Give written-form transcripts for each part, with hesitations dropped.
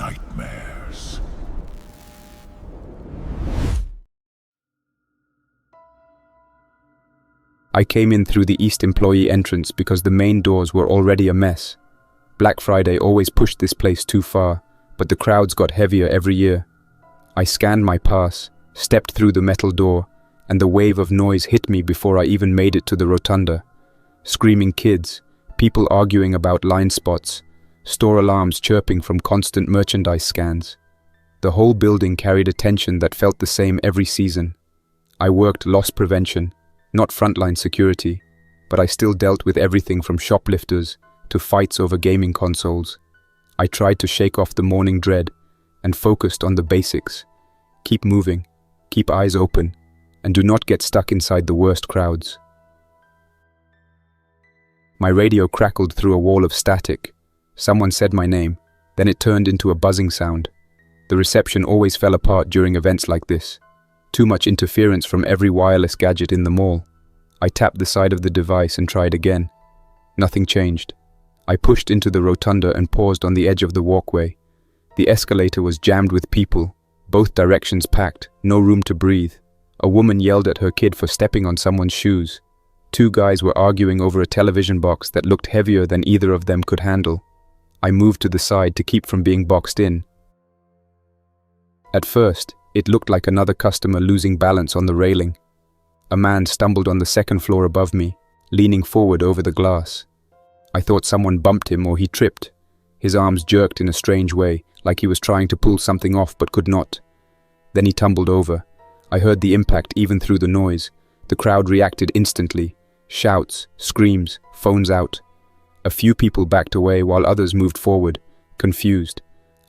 nightmares. I came in through the East employee entrance because the main doors were already a mess. Black Friday always pushed this place too far, but the crowds got heavier every year. I scanned my pass, stepped through the metal door, and the wave of noise hit me before I even made it to the rotunda. Screaming kids, people arguing about line spots, store alarms chirping from constant merchandise scans. The whole building carried a tension that felt the same every season. I worked loss prevention, not frontline security, but I still dealt with everything from shoplifters to fights over gaming consoles. I tried to shake off the morning dread and focused on the basics. Keep moving, keep eyes open, and do not get stuck inside the worst crowds. My radio crackled through a wall of static. Someone said my name, then it turned into a buzzing sound. The reception always fell apart during events like this. Too much interference from every wireless gadget in the mall. I tapped the side of the device and tried again. Nothing changed. I pushed into the rotunda and paused on the edge of the walkway. The escalator was jammed with people, both directions packed, no room to breathe. A woman yelled at her kid for stepping on someone's shoes. Two guys were arguing over a television box that looked heavier than either of them could handle. I moved to the side to keep from being boxed in. At first, it looked like another customer losing balance on the railing. A man stumbled on the second floor above me, leaning forward over the glass. I thought someone bumped him or he tripped. His arms jerked in a strange way, like he was trying to pull something off but could not. Then he tumbled over. I heard the impact even through the noise. The crowd reacted instantly. Shouts, screams, phones out. A few people backed away while others moved forward, confused.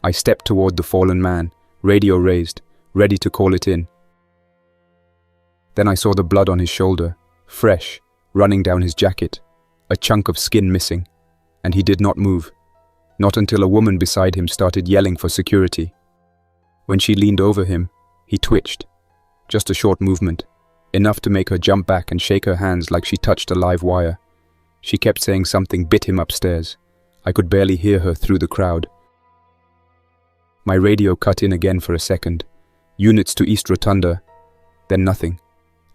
I stepped toward the fallen man, radio raised, ready to call it in. Then I saw the blood on his shoulder, fresh, running down his jacket, a chunk of skin missing, and he did not move. Not until a woman beside him started yelling for security. When she leaned over him, he twitched. Just a short movement, enough to make her jump back and shake her hands like she touched a live wire. She kept saying something bit him upstairs. I could barely hear her through the crowd. My radio cut in again for a second. Units to East Rotunda. Then nothing.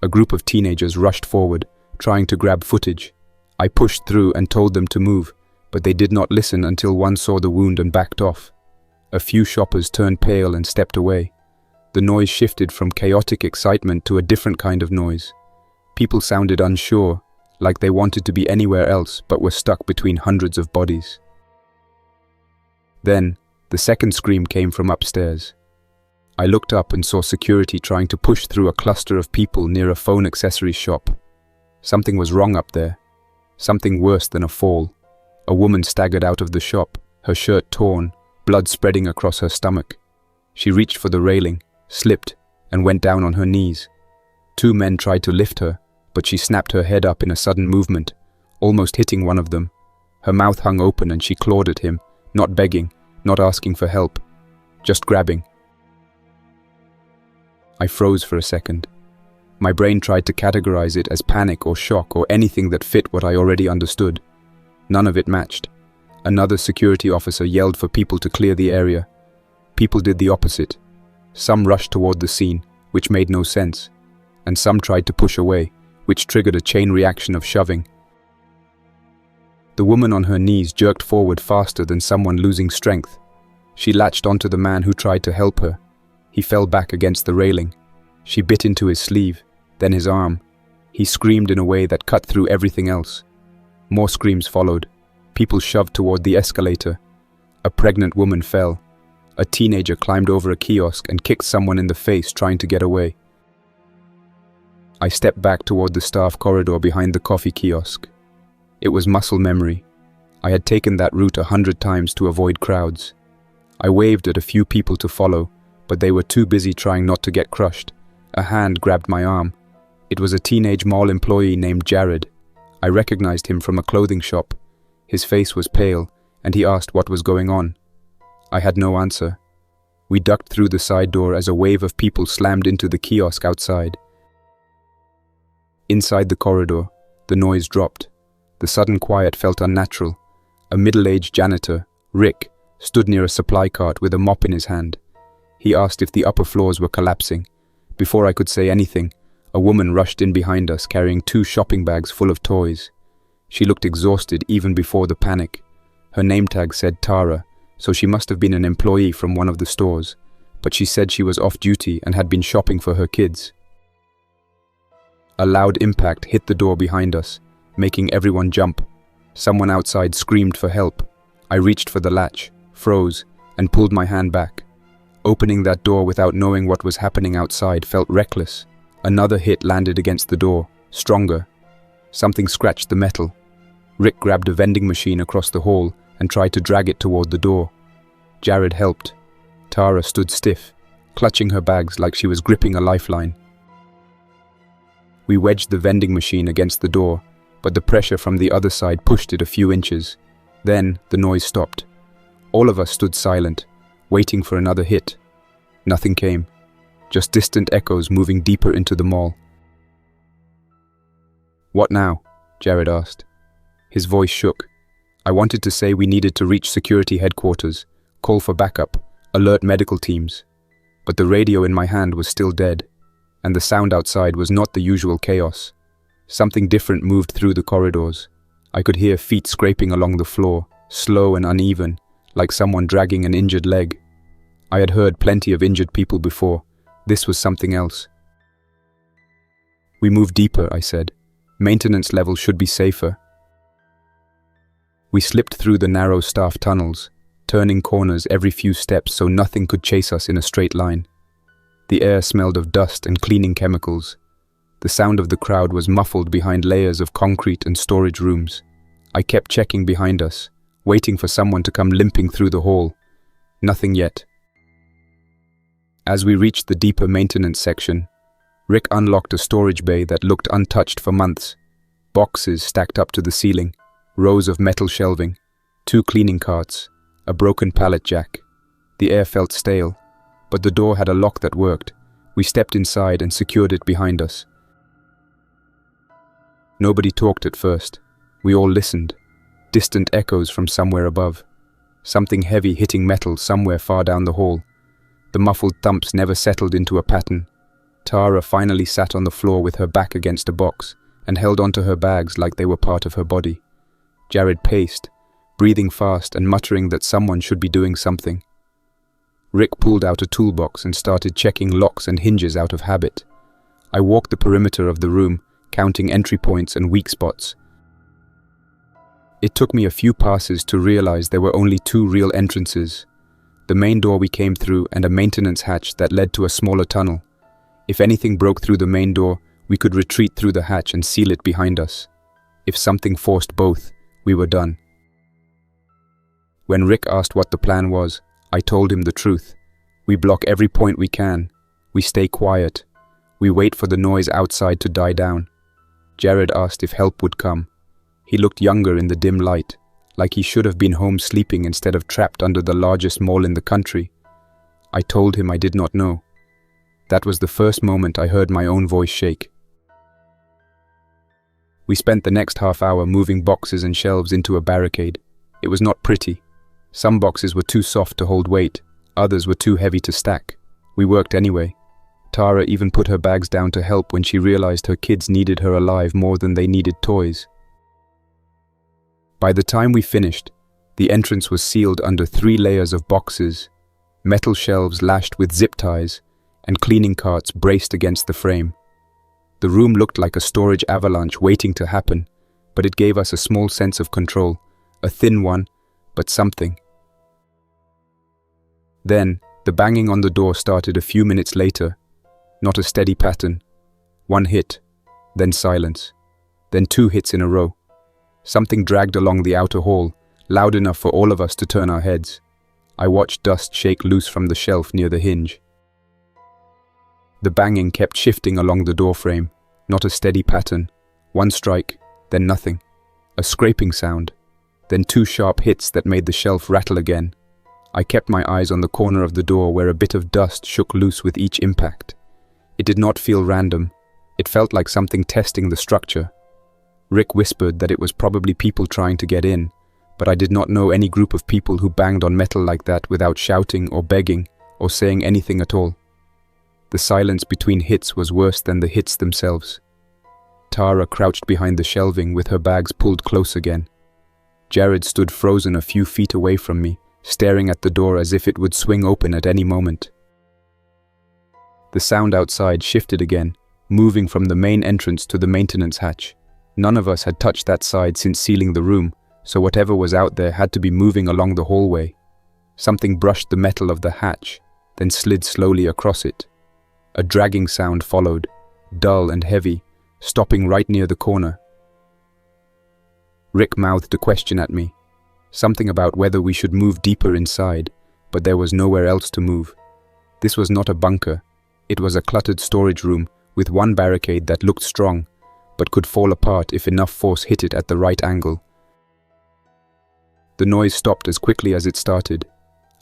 A group of teenagers rushed forward, trying to grab footage. I pushed through and told them to move, but they did not listen until one saw the wound and backed off. A few shoppers turned pale and stepped away. The noise shifted from chaotic excitement to a different kind of noise. People sounded unsure, like they wanted to be anywhere else but were stuck between hundreds of bodies. Then, the second scream came from upstairs. I looked up and saw security trying to push through a cluster of people near a phone accessories shop. Something was wrong up there. Something worse than a fall. A woman staggered out of the shop, her shirt torn, blood spreading across her stomach. She reached for the railing, slipped, and went down on her knees. Two men tried to lift her, but she snapped her head up in a sudden movement, almost hitting one of them. Her mouth hung open and she clawed at him, not begging, not asking for help, just grabbing. I froze for a second. My brain tried to categorize it as panic or shock or anything that fit what I already understood. None of it matched. Another security officer yelled for people to clear the area. People did the opposite. Some rushed toward the scene, which made no sense, and some tried to push away, which triggered a chain reaction of shoving. The woman on her knees jerked forward faster than someone losing strength. She latched onto the man who tried to help her. He fell back against the railing. She bit into his sleeve, then his arm. He screamed in a way that cut through everything else. More screams followed. People shoved toward the escalator. A pregnant woman fell. A teenager climbed over a kiosk and kicked someone in the face trying to get away. I stepped back toward the staff corridor behind the coffee kiosk. It was muscle memory. I had taken that route 100 times to avoid crowds. I waved at a few people to follow, but they were too busy trying not to get crushed. A hand grabbed my arm. It was a teenage mall employee named Jared. I recognized him from a clothing shop. His face was pale, and he asked what was going on. I had no answer. We ducked through the side door as a wave of people slammed into the kiosk outside. Inside the corridor, the noise dropped. The sudden quiet felt unnatural. A middle-aged janitor, Rick, stood near a supply cart with a mop in his hand. He asked if the upper floors were collapsing. Before I could say anything, a woman rushed in behind us carrying 2 shopping bags full of toys. She looked exhausted even before the panic. Her name tag said Tara, so she must have been an employee from one of the stores, but she said she was off duty and had been shopping for her kids. A loud impact hit the door behind us, making everyone jump. Someone outside screamed for help. I reached for the latch, froze, and pulled my hand back. Opening that door without knowing what was happening outside felt reckless. Another hit landed against the door, stronger. Something scratched the metal. Rick grabbed a vending machine across the hall and tried to drag it toward the door. Jared helped. Tara stood stiff, clutching her bags like she was gripping a lifeline. We wedged the vending machine against the door, but the pressure from the other side pushed it a few inches. Then the noise stopped. All of us stood silent, waiting for another hit. Nothing came, just distant echoes moving deeper into the mall. "What now?" Jared asked. His voice shook. I wanted to say we needed to reach security headquarters, call for backup, alert medical teams. But the radio in my hand was still dead, and the sound outside was not the usual chaos. Something different moved through the corridors. I could hear feet scraping along the floor, slow and uneven, like someone dragging an injured leg. I had heard plenty of injured people before. This was something else. "We move deeper," I said. "Maintenance level should be safer." We slipped through the narrow staff tunnels, turning corners every few steps so nothing could chase us in a straight line. The air smelled of dust and cleaning chemicals. The sound of the crowd was muffled behind layers of concrete and storage rooms. I kept checking behind us, waiting for someone to come limping through the hall. Nothing yet. As we reached the deeper maintenance section, Rick unlocked a storage bay that looked untouched for months. Boxes stacked up to the ceiling, rows of metal shelving, 2 cleaning carts, a broken pallet jack. The air felt stale, but the door had a lock that worked. We stepped inside and secured it behind us. Nobody talked at first. We all listened. Distant echoes from somewhere above. Something heavy hitting metal somewhere far down the hall. The muffled thumps never settled into a pattern. Tara finally sat on the floor with her back against a box and held onto her bags like they were part of her body. Jared paced, breathing fast and muttering that someone should be doing something. Rick pulled out a toolbox and started checking locks and hinges out of habit. I walked the perimeter of the room, counting entry points and weak spots. It took me a few passes to realize there were only 2 real entrances. The main door we came through and a maintenance hatch that led to a smaller tunnel. If anything broke through the main door, we could retreat through the hatch and seal it behind us. If something forced both, we were done. When Rick asked what the plan was, I told him the truth. We block every point we can. We stay quiet. We wait for the noise outside to die down. Jared asked if help would come. He looked younger in the dim light, like he should have been home sleeping instead of trapped under the largest mall in the country. I told him I did not know. That was the first moment I heard my own voice shake. We spent the next half hour moving boxes and shelves into a barricade. It was not pretty. Some boxes were too soft to hold weight, others were too heavy to stack. We worked anyway. Tara even put her bags down to help when she realized her kids needed her alive more than they needed toys. By the time we finished, the entrance was sealed under 3 layers of boxes, metal shelves lashed with zip ties, and cleaning carts braced against the frame. The room looked like a storage avalanche waiting to happen, but it gave us a small sense of control, a thin one, but something. Then, the banging on the door started a few minutes later. Not a steady pattern. 1 hit, then silence, then 2 hits in a row. Something dragged along the outer hall, loud enough for all of us to turn our heads. I watched dust shake loose from the shelf near the hinge. The banging kept shifting along the door frame, not a steady pattern. 1 strike, then nothing. A scraping sound, then 2 sharp hits that made the shelf rattle again. I kept my eyes on the corner of the door where a bit of dust shook loose with each impact. It did not feel random. It felt like something testing the structure. Rick whispered that it was probably people trying to get in, but I did not know any group of people who banged on metal like that without shouting or begging or saying anything at all. The silence between hits was worse than the hits themselves. Tara crouched behind the shelving with her bags pulled close again. Jared stood frozen a few feet away from me, staring at the door as if it would swing open at any moment. The sound outside shifted again, moving from the main entrance to the maintenance hatch. None of us had touched that side since sealing the room, so whatever was out there had to be moving along the hallway. Something brushed the metal of the hatch, then slid slowly across it. A dragging sound followed, dull and heavy, stopping right near the corner. Rick mouthed a question at me, something about whether we should move deeper inside, but there was nowhere else to move. This was not a bunker. It was a cluttered storage room with one barricade that looked strong, but could fall apart if enough force hit it at the right angle. The noise stopped as quickly as it started.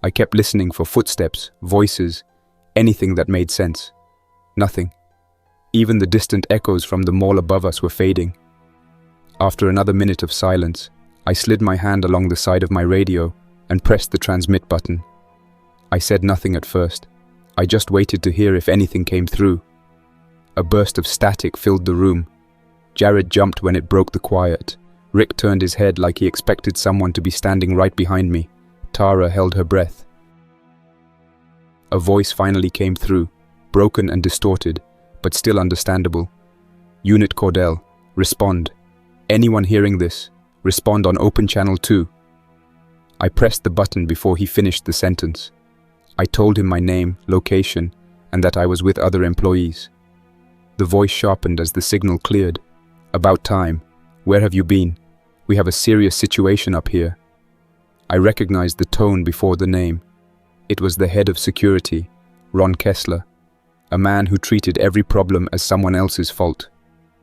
I kept listening for footsteps, voices, anything that made sense. Nothing. Even the distant echoes from the mall above us were fading. After another minute of silence, I slid my hand along the side of my radio and pressed the transmit button. I said nothing at first. I just waited to hear if anything came through. A burst of static filled the room. Jared jumped when it broke the quiet. Rick turned his head like he expected someone to be standing right behind me. Tara held her breath. A voice finally came through, broken and distorted, but still understandable. Unit Cordell, respond. Anyone hearing this, respond on open channel 2. I pressed the button before he finished the sentence. I told him my name, location, and that I was with other employees. The voice sharpened as the signal cleared. About time. Where have you been? We have a serious situation up here. I recognized the tone before the name. It was the head of security, Ron Kessler, a man who treated every problem as someone else's fault.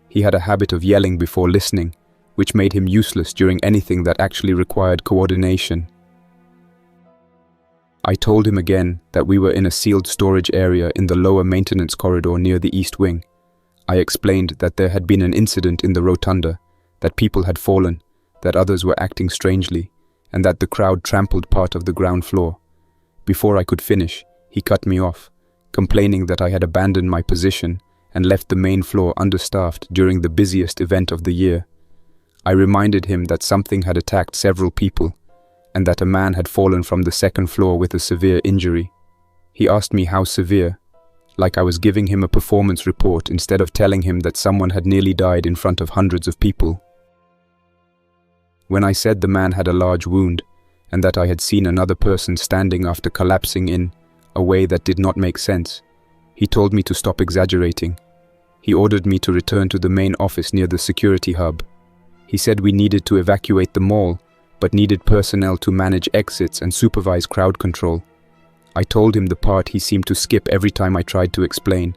He had a habit of yelling before listening, which made him useless during anything that actually required coordination. I told him again that we were in a sealed storage area in the lower maintenance corridor near the east wing. I explained that there had been an incident in the rotunda, that people had fallen, that others were acting strangely, and that the crowd trampled part of the ground floor. Before I could finish, he cut me off, complaining that I had abandoned my position and left the main floor understaffed during the busiest event of the year. I reminded him that something had attacked several people, and that a man had fallen from the second floor with a severe injury. He asked me how severe, like I was giving him a performance report instead of telling him that someone had nearly died in front of hundreds of people. When I said the man had a large wound, and that I had seen another person standing after collapsing in a way that did not make sense, he told me to stop exaggerating. He ordered me to return to the main office near the security hub. He said we needed to evacuate the mall, but needed personnel to manage exits and supervise crowd control. I told him the part he seemed to skip every time I tried to explain.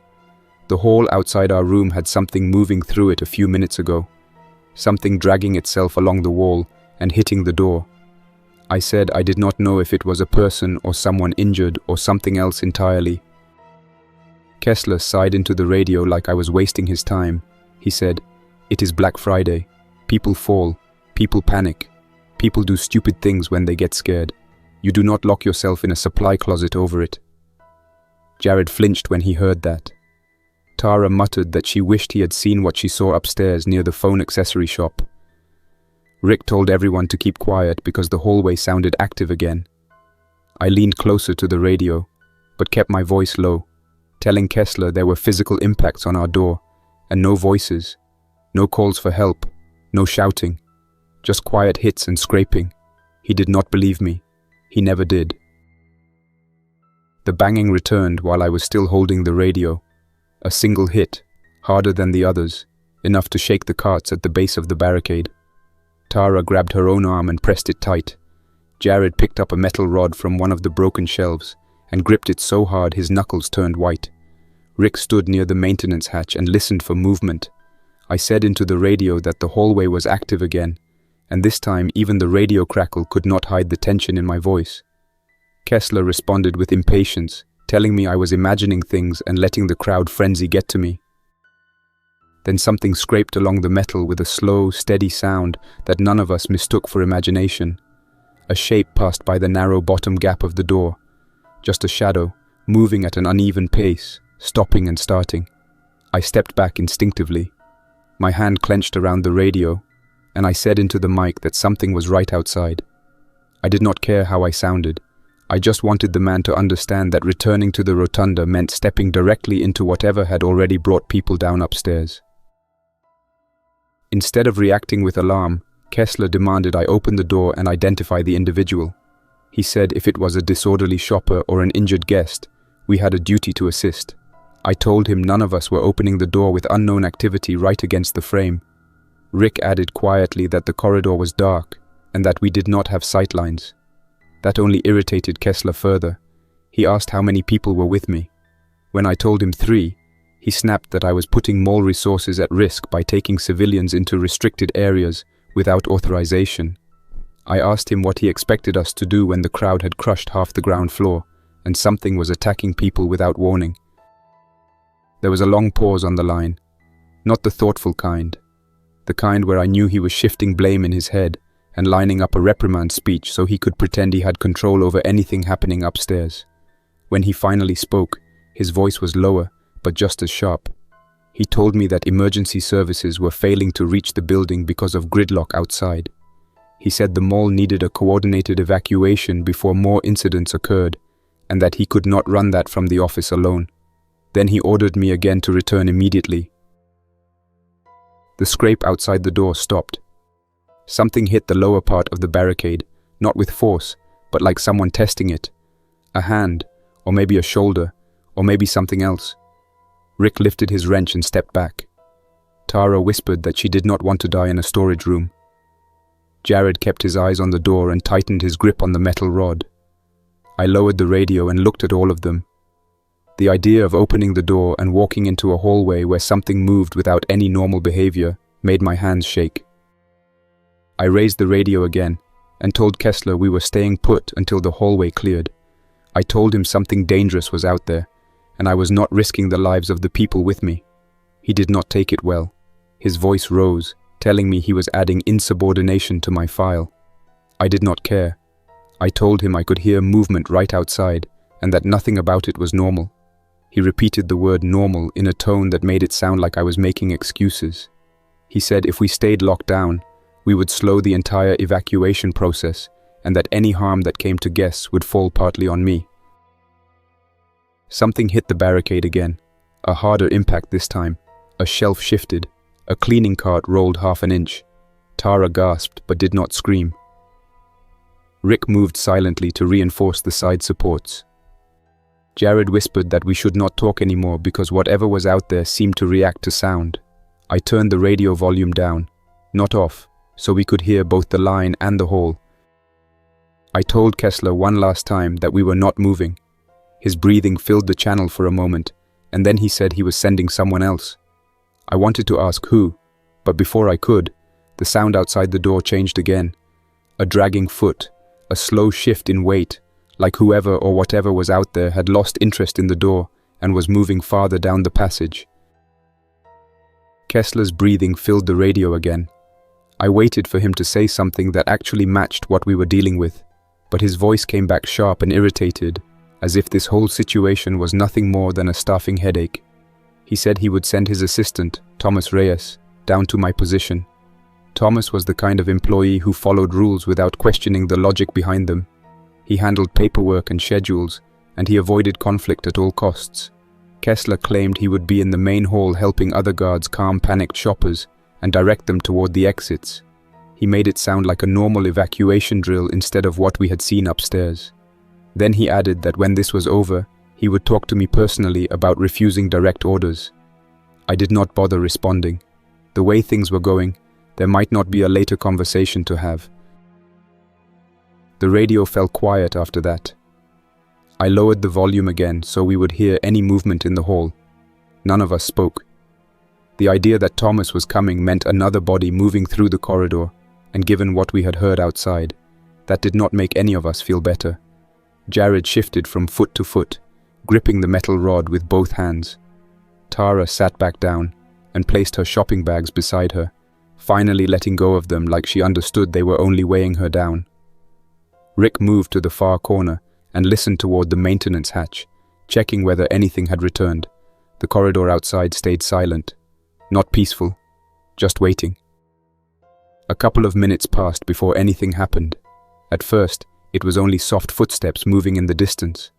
The hall outside our room had something moving through it a few minutes ago, something dragging itself along the wall and hitting the door. I said I did not know if it was a person or someone injured or something else entirely. Kessler sighed into the radio like I was wasting his time. He said, "It is Black Friday. People fall. People panic. People do stupid things when they get scared. You do not lock yourself in a supply closet over it." Jared flinched when he heard that. Tara muttered that she wished he had seen what she saw upstairs near the phone accessory shop. Rick told everyone to keep quiet because the hallway sounded active again. I leaned closer to the radio, but kept my voice low, telling Kessler there were physical impacts on our door, and no voices, no calls for help, no shouting, just quiet hits and scraping. He did not believe me. He never did. The banging returned while I was still holding the radio. A single hit, harder than the others, enough to shake the carts at the base of the barricade. Tara grabbed her own arm and pressed it tight. Jared picked up a metal rod from one of the broken shelves and gripped it so hard his knuckles turned white. Rick stood near the maintenance hatch and listened for movement. I said into the radio that the hallway was active again, and this time even the radio crackle could not hide the tension in my voice. Kessler responded with impatience, telling me I was imagining things and letting the crowd frenzy get to me. Then something scraped along the metal with a slow, steady sound that none of us mistook for imagination. A shape passed by the narrow bottom gap of the door. Just a shadow, moving at an uneven pace, stopping and starting. I stepped back instinctively. My hand clenched around the radio, and I said into the mic that something was right outside. I did not care how I sounded. I just wanted the man to understand that returning to the rotunda meant stepping directly into whatever had already brought people down upstairs. Instead of reacting with alarm, Kessler demanded I open the door and identify the individual. He said if it was a disorderly shopper or an injured guest, we had a duty to assist. I told him none of us were opening the door with unknown activity right against the frame. Rick added quietly that the corridor was dark and that we did not have sightlines. That only irritated Kessler further. He asked how many people were with me. When I told him 3, he snapped that I was putting mall resources at risk by taking civilians into restricted areas without authorization. I asked him what he expected us to do when the crowd had crushed half the ground floor and something was attacking people without warning. There was a long pause on the line. Not the thoughtful kind. The kind where I knew he was shifting blame in his head and lining up a reprimand speech so he could pretend he had control over anything happening upstairs. When he finally spoke, his voice was lower, but just as sharp. He told me that emergency services were failing to reach the building because of gridlock outside. He said the mall needed a coordinated evacuation before more incidents occurred, and that he could not run that from the office alone. Then he ordered me again to return immediately. The scrape outside the door stopped. Something hit the lower part of the barricade, not with force, but like someone testing it. A hand, or maybe a shoulder, or maybe something else. Rick lifted his wrench and stepped back. Tara whispered that she did not want to die in a storage room. Jared kept his eyes on the door and tightened his grip on the metal rod. I lowered the radio and looked at all of them. The idea of opening the door and walking into a hallway where something moved without any normal behavior made my hands shake. I raised the radio again and told Kessler we were staying put until the hallway cleared. I told him something dangerous was out there, and I was not risking the lives of the people with me. He did not take it well. His voice rose, telling me he was adding insubordination to my file. I did not care. I told him I could hear movement right outside and that nothing about it was normal. He repeated the word normal in a tone that made it sound like I was making excuses. He said if we stayed locked down, we would slow the entire evacuation process and that any harm that came to guests would fall partly on me. Something hit the barricade again, a harder impact this time. A shelf shifted. A cleaning cart rolled half an inch. Tara gasped but did not scream. Rick moved silently to reinforce the side supports. Jared whispered that we should not talk anymore because whatever was out there seemed to react to sound. I turned the radio volume down, not off, so we could hear both the line and the hall. I told Kessler one last time that we were not moving. His breathing filled the channel for a moment, and then he said he was sending someone else. I wanted to ask who, but before I could, the sound outside the door changed again. A dragging foot, a slow shift in weight, like whoever or whatever was out there had lost interest in the door and was moving farther down the passage. Kessler's breathing filled the radio again. I waited for him to say something that actually matched what we were dealing with, but his voice came back sharp and irritated, as if this whole situation was nothing more than a staffing headache. He said he would send his assistant, Thomas Reyes, down to my position. Thomas was the kind of employee who followed rules without questioning the logic behind them. He handled paperwork and schedules, and he avoided conflict at all costs. Kessler claimed he would be in the main hall helping other guards calm panicked shoppers and direct them toward the exits. He made it sound like a normal evacuation drill instead of what we had seen upstairs. Then he added that when this was over, he would talk to me personally about refusing direct orders. I did not bother responding. The way things were going, there might not be a later conversation to have. The radio fell quiet after that. I lowered the volume again so we would hear any movement in the hall. None of us spoke. The idea that Thomas was coming meant another body moving through the corridor, and given what we had heard outside, that did not make any of us feel better. Jared shifted from foot to foot, gripping the metal rod with both hands. Tara sat back down and placed her shopping bags beside her, finally letting go of them like she understood they were only weighing her down. Rick moved to the far corner and listened toward the maintenance hatch, checking whether anything had returned. The corridor outside stayed silent. Not peaceful, just waiting. A couple of minutes passed before anything happened. At first, it was only soft footsteps moving in the distance.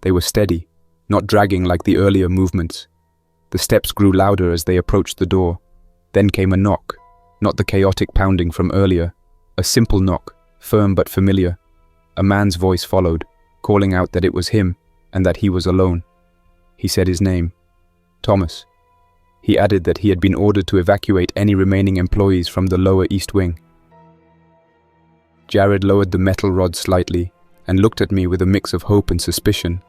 They were steady, not dragging like the earlier movements. The steps grew louder as they approached the door. Then came a knock, not the chaotic pounding from earlier. A simple knock, firm but familiar. A man's voice followed, calling out that it was him and that he was alone. He said his name, Thomas. He added that he had been ordered to evacuate any remaining employees from the lower east wing. Jared lowered the metal rod slightly and looked at me with a mix of hope and suspicion.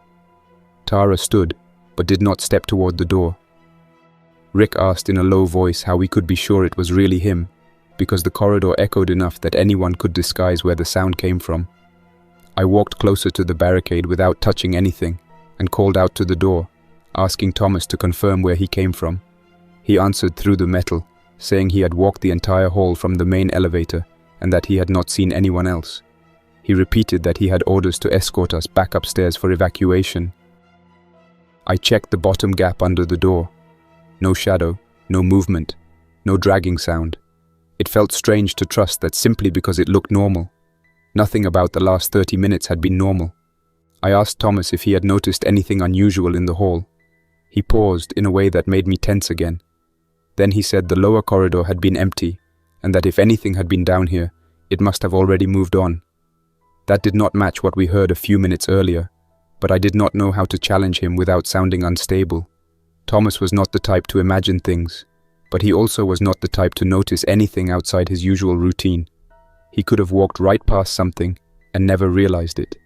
Tara stood, but did not step toward the door. Rick asked in a low voice how we could be sure it was really him, because the corridor echoed enough that anyone could disguise where the sound came from. I walked closer to the barricade without touching anything and called out to the door, asking Thomas to confirm where he came from. He answered through the metal, saying he had walked the entire hall from the main elevator and that he had not seen anyone else. He repeated that he had orders to escort us back upstairs for evacuation. I checked the bottom gap under the door. No shadow, no movement, no dragging sound. It felt strange to trust that simply because it looked normal. Nothing about the last 30 minutes had been normal. I asked Thomas if he had noticed anything unusual in the hall. He paused in a way that made me tense again. Then he said the lower corridor had been empty, and that if anything had been down here, it must have already moved on. That did not match what we heard a few minutes earlier, but I did not know how to challenge him without sounding unstable. Thomas was not the type to imagine things, but he also was not the type to notice anything outside his usual routine. He could have walked right past something and never realized it.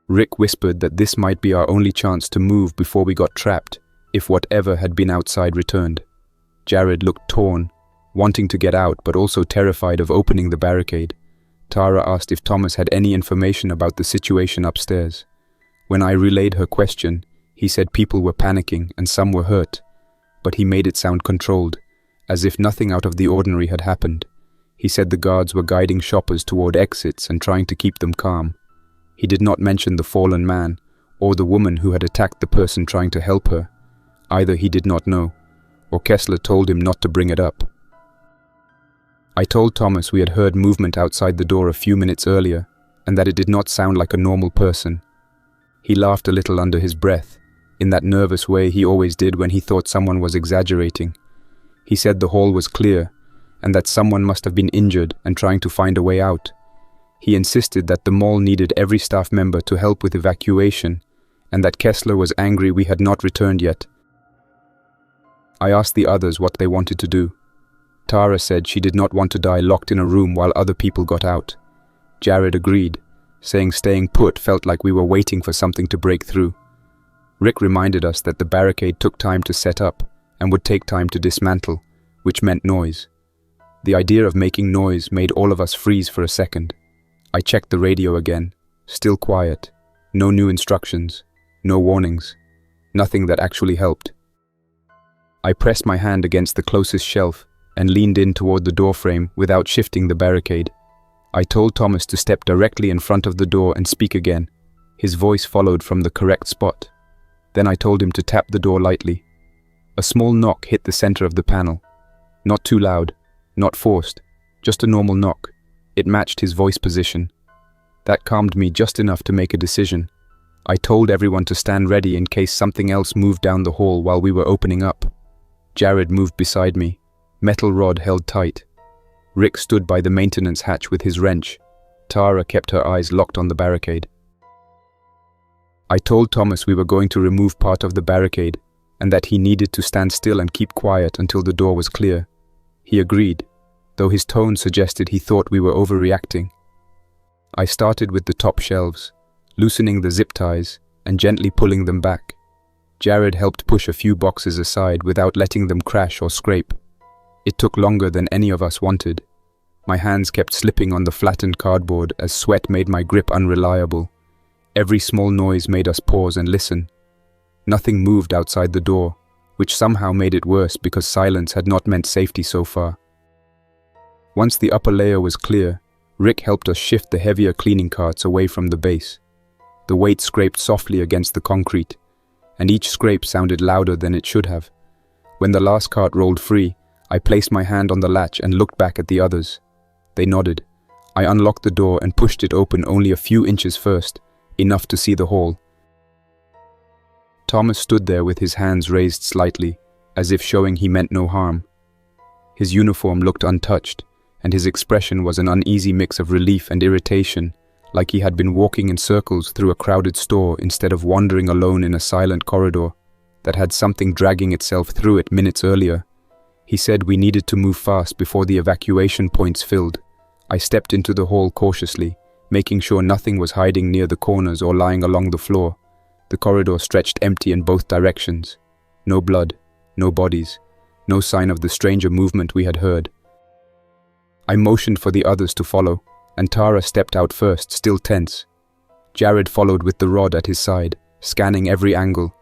Rick whispered that this might be our only chance to move before we got trapped, if whatever had been outside returned. Jared looked torn, wanting to get out but also terrified of opening the barricade. Tara asked if Thomas had any information about the situation upstairs. When I relayed her question, he said people were panicking and some were hurt, but he made it sound controlled, as if nothing out of the ordinary had happened. He said the guards were guiding shoppers toward exits and trying to keep them calm. He did not mention the fallen man or the woman who had attacked the person trying to help her. Either he did not know, or Kessler told him not to bring it up. I told Thomas we had heard movement outside the door a few minutes earlier, and that it did not sound like a normal person. He laughed a little under his breath, in that nervous way he always did when he thought someone was exaggerating. He said the hall was clear, and that someone must have been injured and trying to find a way out. He insisted that the mall needed every staff member to help with evacuation, and that Kessler was angry we had not returned yet. I asked the others what they wanted to do. Tara said she did not want to die locked in a room while other people got out. Jared agreed, saying staying put felt like we were waiting for something to break through. Rick reminded us that the barricade took time to set up and would take time to dismantle, which meant noise. The idea of making noise made all of us freeze for a second. I checked the radio again, still quiet, no new instructions, no warnings, nothing that actually helped. I pressed my hand against the closest shelf and leaned in toward the doorframe without shifting the barricade. I told Thomas to step directly in front of the door and speak again. His voice followed from the correct spot. Then I told him to tap the door lightly. A small knock hit the center of the panel. Not too loud, not forced, just a normal knock. It matched his voice position. That calmed me just enough to make a decision. I told everyone to stand ready in case something else moved down the hall while we were opening up. Jared moved beside me, metal rod held tight. Rick stood by the maintenance hatch with his wrench. Tara kept her eyes locked on the barricade. I told Thomas we were going to remove part of the barricade and that he needed to stand still and keep quiet until the door was clear. He agreed, though his tone suggested he thought we were overreacting. I started with the top shelves, loosening the zip ties and gently pulling them back. Jared helped push a few boxes aside without letting them crash or scrape. It took longer than any of us wanted. My hands kept slipping on the flattened cardboard as sweat made my grip unreliable. Every small noise made us pause and listen. Nothing moved outside the door, which somehow made it worse because silence had not meant safety so far. Once the upper layer was clear, Rick helped us shift the heavier cleaning carts away from the base. The weight scraped softly against the concrete, and each scrape sounded louder than it should have. When the last cart rolled free, I placed my hand on the latch and looked back at the others. They nodded. I unlocked the door and pushed it open only a few inches first, enough to see the hall. Thomas stood there with his hands raised slightly, as if showing he meant no harm. His uniform looked untouched, and his expression was an uneasy mix of relief and irritation, like he had been walking in circles through a crowded store instead of wandering alone in a silent corridor that had something dragging itself through it minutes earlier. He said we needed to move fast before the evacuation points filled. I stepped into the hall cautiously, making sure nothing was hiding near the corners or lying along the floor. The corridor stretched empty in both directions. No blood, no bodies, no sign of the stranger movement we had heard. I motioned for the others to follow, and Tara stepped out first, still tense. Jared followed with the rod at his side, scanning every angle.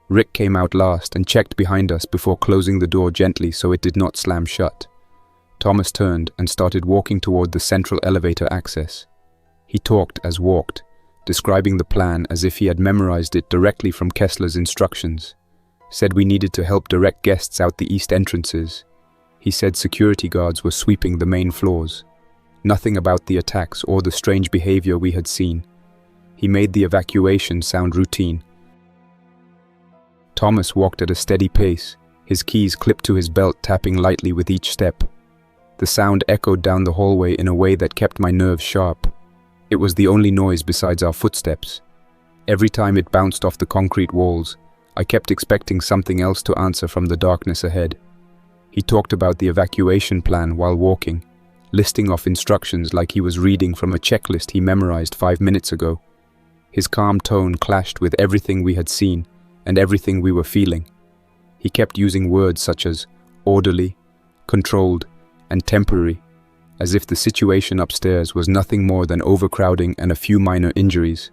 Rick came out last and checked behind us before closing the door gently so it did not slam shut. Thomas turned and started walking toward the central elevator access. He talked as walked, describing the plan as if he had memorized it directly from Kessler's instructions. Said we needed to help direct guests out the east entrances. He said security guards were sweeping the main floors. Nothing about the attacks or the strange behavior we had seen. He made the evacuation sound routine. Thomas walked at a steady pace, his keys clipped to his belt, tapping lightly with each step. The sound echoed down the hallway in a way that kept my nerves sharp. It was the only noise besides our footsteps. Every time it bounced off the concrete walls, I kept expecting something else to answer from the darkness ahead. He talked about the evacuation plan while walking, listing off instructions like he was reading from a checklist he memorized 5 minutes ago. His calm tone clashed with everything we had seen and everything we were feeling. He kept using words such as orderly, controlled, and temporary, as if the situation upstairs was nothing more than overcrowding and a few minor injuries.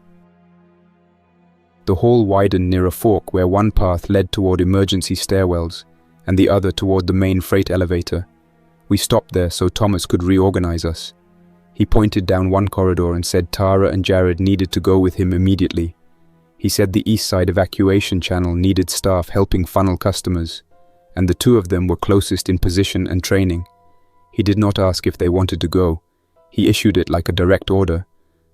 The hall widened near a fork where one path led toward emergency stairwells and the other toward the main freight elevator. We stopped there so Thomas could reorganize us. He pointed down one corridor and said Tara and Jared needed to go with him immediately. He said the east side evacuation channel needed staff helping funnel customers, and the two of them were closest in position and training. He did not ask if they wanted to go. He issued it like a direct order.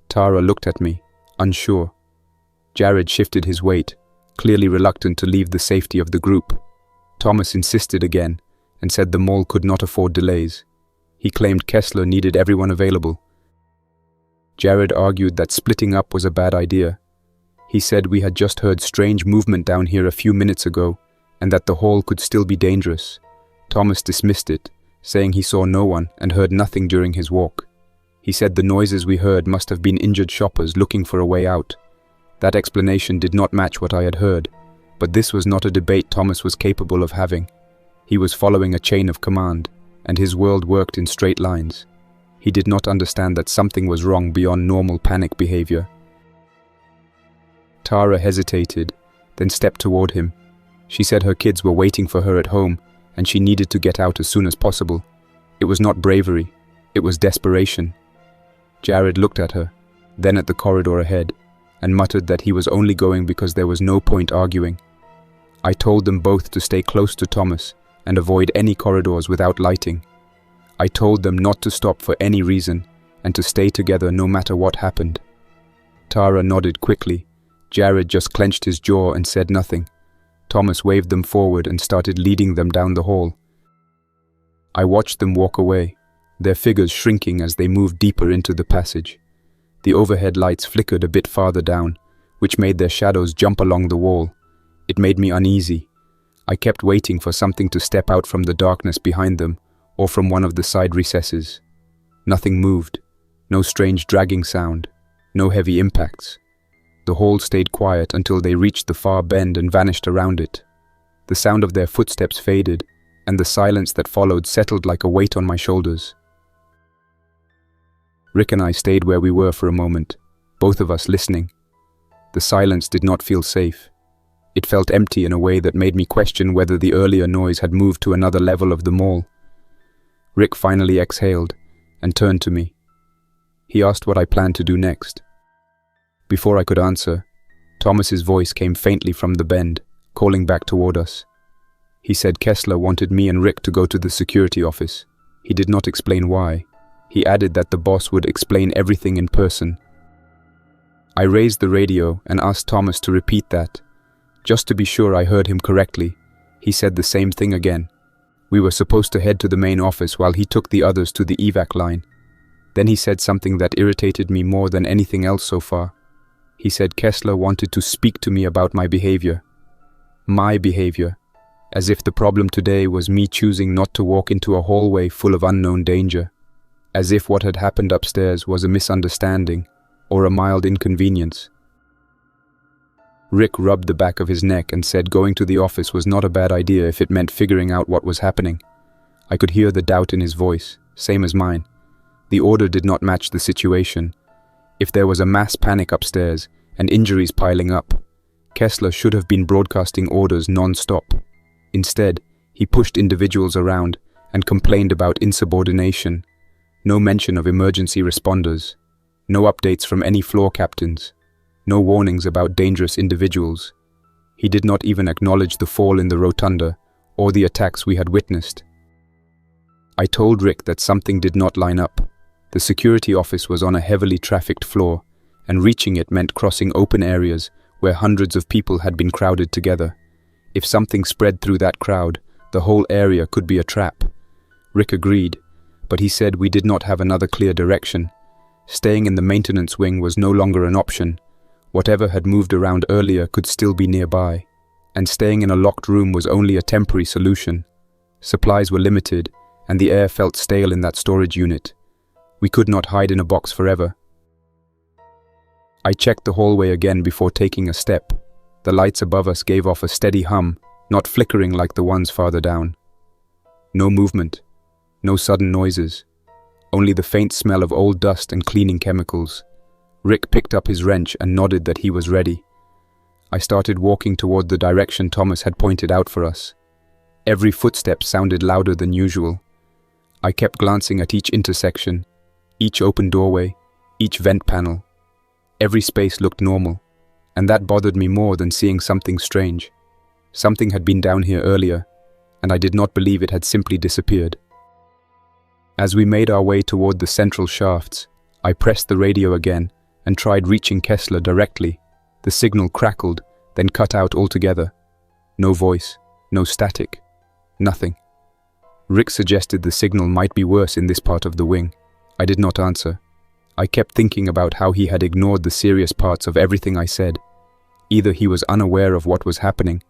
Tara looked at me, unsure. Jared shifted his weight, clearly reluctant to leave the safety of the group. Thomas insisted again and said the mall could not afford delays. He claimed Kessler needed everyone available. Jared argued that splitting up was a bad idea. He said we had just heard strange movement down here a few minutes ago and that the hall could still be dangerous. Thomas dismissed it, saying he saw no one and heard nothing during his walk. He said the noises we heard must have been injured shoppers looking for a way out. That explanation did not match what I had heard, but this was not a debate Thomas was capable of having. He was following a chain of command, and his world worked in straight lines. He did not understand that something was wrong beyond normal panic behavior. Tara hesitated, then stepped toward him. She said her kids were waiting for her at home, and she needed to get out as soon as possible. It was not bravery, it was desperation. Jared looked at her, then at the corridor ahead, and muttered that he was only going because there was no point arguing. I told them both to stay close to Thomas and avoid any corridors without lighting. I told them not to stop for any reason and to stay together no matter what happened. Tara nodded quickly. Jared just clenched his jaw and said nothing. Thomas waved them forward and started leading them down the hall. I watched them walk away, their figures shrinking as they moved deeper into the passage. The overhead lights flickered a bit farther down, which made their shadows jump along the wall. It made me uneasy. I kept waiting for something to step out from the darkness behind them or from one of the side recesses. Nothing moved. No strange dragging sound. No heavy impacts. The hall stayed quiet until they reached the far bend and vanished around it. The sound of their footsteps faded, and the silence that followed settled like a weight on my shoulders. Rick and I stayed where we were for a moment, both of us listening. The silence did not feel safe. It felt empty in a way that made me question whether the earlier noise had moved to another level of the mall. Rick finally exhaled and turned to me. He asked what I planned to do next. Before I could answer, Thomas's voice came faintly from the bend, calling back toward us. He said Kessler wanted me and Rick to go to the security office. He did not explain why. He added that the boss would explain everything in person. I raised the radio and asked Thomas to repeat that. Just to be sure I heard him correctly, he said the same thing again. We were supposed to head to the main office while he took the others to the evac line. Then he said something that irritated me more than anything else so far. He said Kessler wanted to speak to me about my behavior. My behavior. As if the problem today was me choosing not to walk into a hallway full of unknown danger. As if what had happened upstairs was a misunderstanding or a mild inconvenience. Rick rubbed the back of his neck and said going to the office was not a bad idea if it meant figuring out what was happening. I could hear the doubt in his voice, same as mine. The order did not match the situation. If there was a mass panic upstairs and injuries piling up, Kessler should have been broadcasting orders non-stop. Instead, he pushed individuals around and complained about insubordination. No mention of emergency responders. No updates from any floor captains. No warnings about dangerous individuals. He did not even acknowledge the fall in the rotunda or the attacks we had witnessed. I told Rick that something did not line up. The security office was on a heavily trafficked floor, and reaching it meant crossing open areas where hundreds of people had been crowded together. If something spread through that crowd, the whole area could be a trap. Rick agreed, but he said we did not have another clear direction. Staying in the maintenance wing was no longer an option. Whatever had moved around earlier could still be nearby, and staying in a locked room was only a temporary solution. Supplies were limited, and the air felt stale in that storage unit. We could not hide in a box forever. I checked the hallway again before taking a step. The lights above us gave off a steady hum, not flickering like the ones farther down. No movement, no sudden noises, only the faint smell of old dust and cleaning chemicals. Rick picked up his wrench and nodded that he was ready. I started walking toward the direction Thomas had pointed out for us. Every footstep sounded louder than usual. I kept glancing at each intersection, each open doorway, each vent panel. Every space looked normal, and that bothered me more than seeing something strange. Something had been down here earlier, and I did not believe it had simply disappeared. As we made our way toward the central shafts, I pressed the radio again and tried reaching Kessler directly. The signal crackled, then cut out altogether. No voice, no static, nothing. Rick suggested the signal might be worse in this part of the wing. I did not answer. I kept thinking about how he had ignored the serious parts of everything I said. Either he was unaware of what was happening,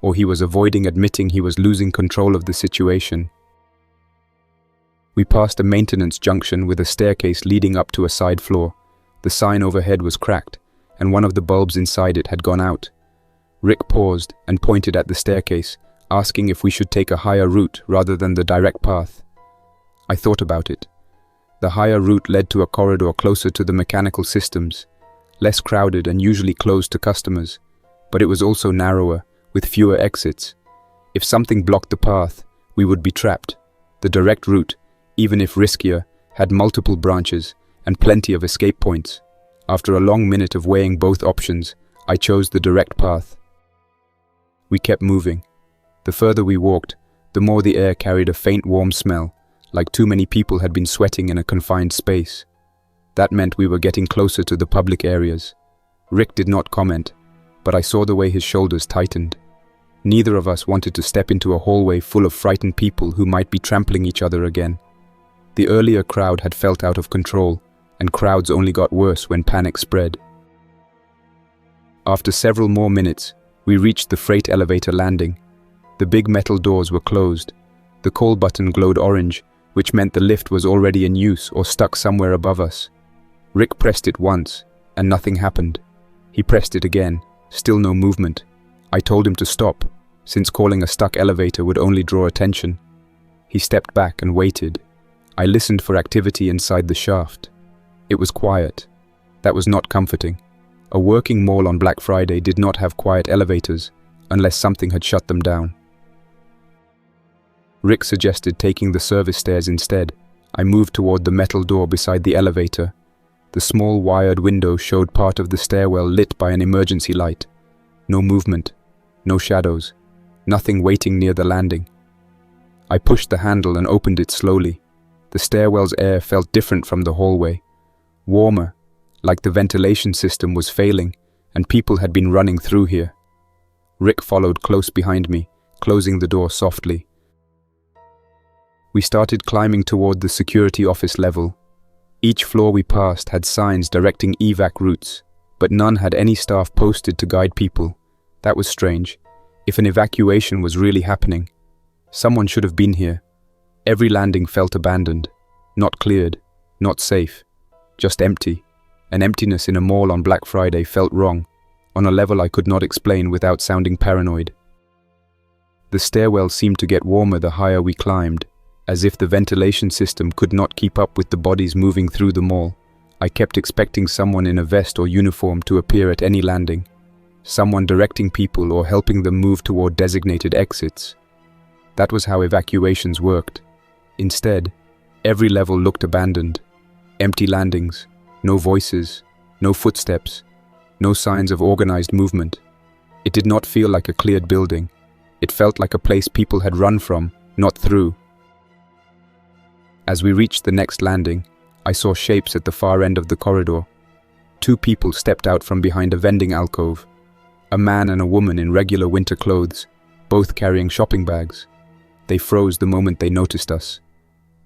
or he was avoiding admitting he was losing control of the situation. We passed a maintenance junction with a staircase leading up to a side floor. The sign overhead was cracked, and one of the bulbs inside it had gone out. Rick paused and pointed at the staircase, asking if we should take a higher route rather than the direct path. I thought about it. The higher route led to a corridor closer to the mechanical systems, less crowded and usually closed to customers, but it was also narrower, with fewer exits. If something blocked the path, we would be trapped. The direct route, even if riskier, had multiple branches and plenty of escape points. After a long minute of weighing both options, I chose the direct path. We kept moving. The further we walked, the more the air carried a faint warm smell, like too many people had been sweating in a confined space. That meant we were getting closer to the public areas. Rick did not comment, but I saw the way his shoulders tightened. Neither of us wanted to step into a hallway full of frightened people who might be trampling each other again. The earlier crowd had felt out of control, and crowds only got worse when panic spread. After several more minutes, we reached the freight elevator landing. The big metal doors were closed. The call button glowed orange, which meant the lift was already in use or stuck somewhere above us. Rick pressed it once, and nothing happened. He pressed it again, still no movement. I told him to stop, since calling a stuck elevator would only draw attention. He stepped back and waited. I listened for activity inside the shaft. It was quiet. That was not comforting. A working mall on Black Friday did not have quiet elevators, unless something had shut them down. Rick suggested taking the service stairs instead. I moved toward the metal door beside the elevator. The small wired window showed part of the stairwell lit by an emergency light. No movement, no shadows, nothing waiting near the landing. I pushed the handle and opened it slowly. The stairwell's air felt different from the hallway. Warmer, like the ventilation system was failing and people had been running through here. Rick followed close behind me, closing the door softly. We started climbing toward the security office level. Each floor we passed had signs directing evac routes, but none had any staff posted to guide people. That was strange. If an evacuation was really happening, someone should have been here. Every landing felt abandoned, not cleared, not safe, just empty. An emptiness in a mall on Black Friday felt wrong, on a level I could not explain without sounding paranoid. The stairwell seemed to get warmer the higher we climbed, as if the ventilation system could not keep up with the bodies moving through the mall. I kept expecting someone in a vest or uniform to appear at any landing, someone directing people or helping them move toward designated exits. That was how evacuations worked. Instead, every level looked abandoned. Empty landings, no voices, no footsteps, no signs of organized movement. It did not feel like a cleared building. It felt like a place people had run from, not through. As we reached the next landing, I saw shapes at the far end of the corridor. Two people stepped out from behind a vending alcove. A man and a woman in regular winter clothes, both carrying shopping bags. They froze the moment they noticed us.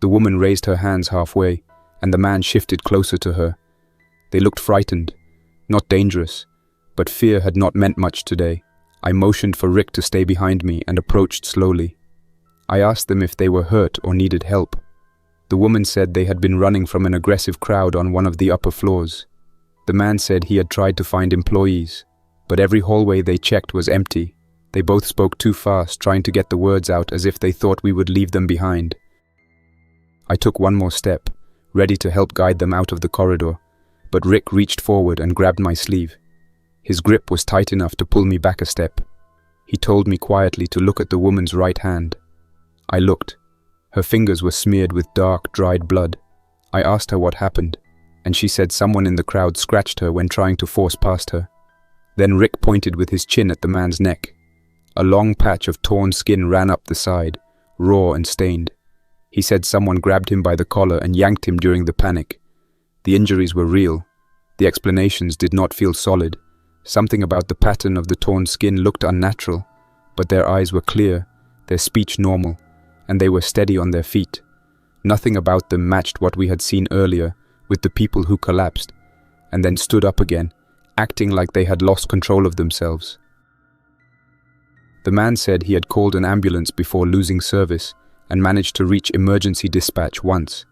The woman raised her hands halfway, and the man shifted closer to her. They looked frightened, not dangerous, but fear had not meant much today. I motioned for Rick to stay behind me and approached slowly. I asked them if they were hurt or needed help. The woman said they had been running from an aggressive crowd on one of the upper floors. The man said he had tried to find employees, but every hallway they checked was empty. They both spoke too fast, trying to get the words out as if they thought we would leave them behind. I took one more step, ready to help guide them out of the corridor, but Rick reached forward and grabbed my sleeve. His grip was tight enough to pull me back a step. He told me quietly to look at the woman's right hand. I looked. Her fingers were smeared with dark, dried blood. I asked her what happened, and she said someone in the crowd scratched her when trying to force past her. Then Rick pointed with his chin at the man's neck. A long patch of torn skin ran up the side, raw and stained. He said someone grabbed him by the collar and yanked him during the panic. The injuries were real. The explanations did not feel solid. Something about the pattern of the torn skin looked unnatural, but their eyes were clear, their speech normal, and they were steady on their feet. Nothing about them matched what we had seen earlier with the people who collapsed, and then stood up again, acting like they had lost control of themselves. The man said he had called an ambulance before losing service and managed to reach emergency dispatch once.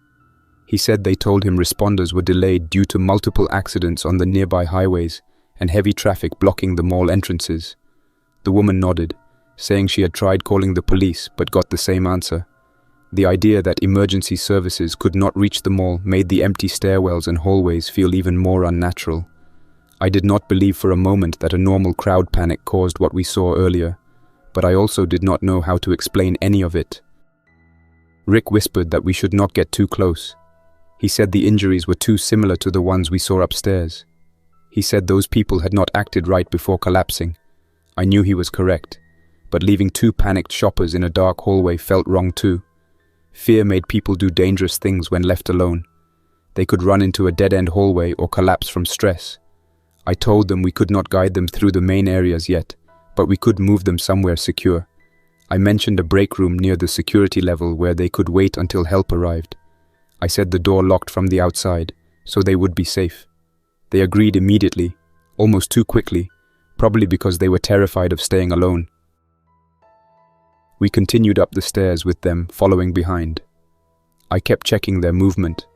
He said they told him responders were delayed due to multiple accidents on the nearby highways and heavy traffic blocking the mall entrances. The woman nodded, saying she had tried calling the police but got the same answer. The idea that emergency services could not reach the mall made the empty stairwells and hallways feel even more unnatural. I did not believe for a moment that a normal crowd panic caused what we saw earlier, but I also did not know how to explain any of it. Rick whispered that we should not get too close. He said the injuries were too similar to the ones we saw upstairs. He said those people had not acted right before collapsing. I knew he was correct, but leaving two panicked shoppers in a dark hallway felt wrong too. Fear made people do dangerous things when left alone. They could run into a dead-end hallway or collapse from stress. I told them we could not guide them through the main areas yet, but we could move them somewhere secure. I mentioned a break room near the security level where they could wait until help arrived. I said the door locked from the outside, so they would be safe. They agreed immediately, almost too quickly, probably because they were terrified of staying alone. We continued up the stairs with them following behind. I kept checking their movement.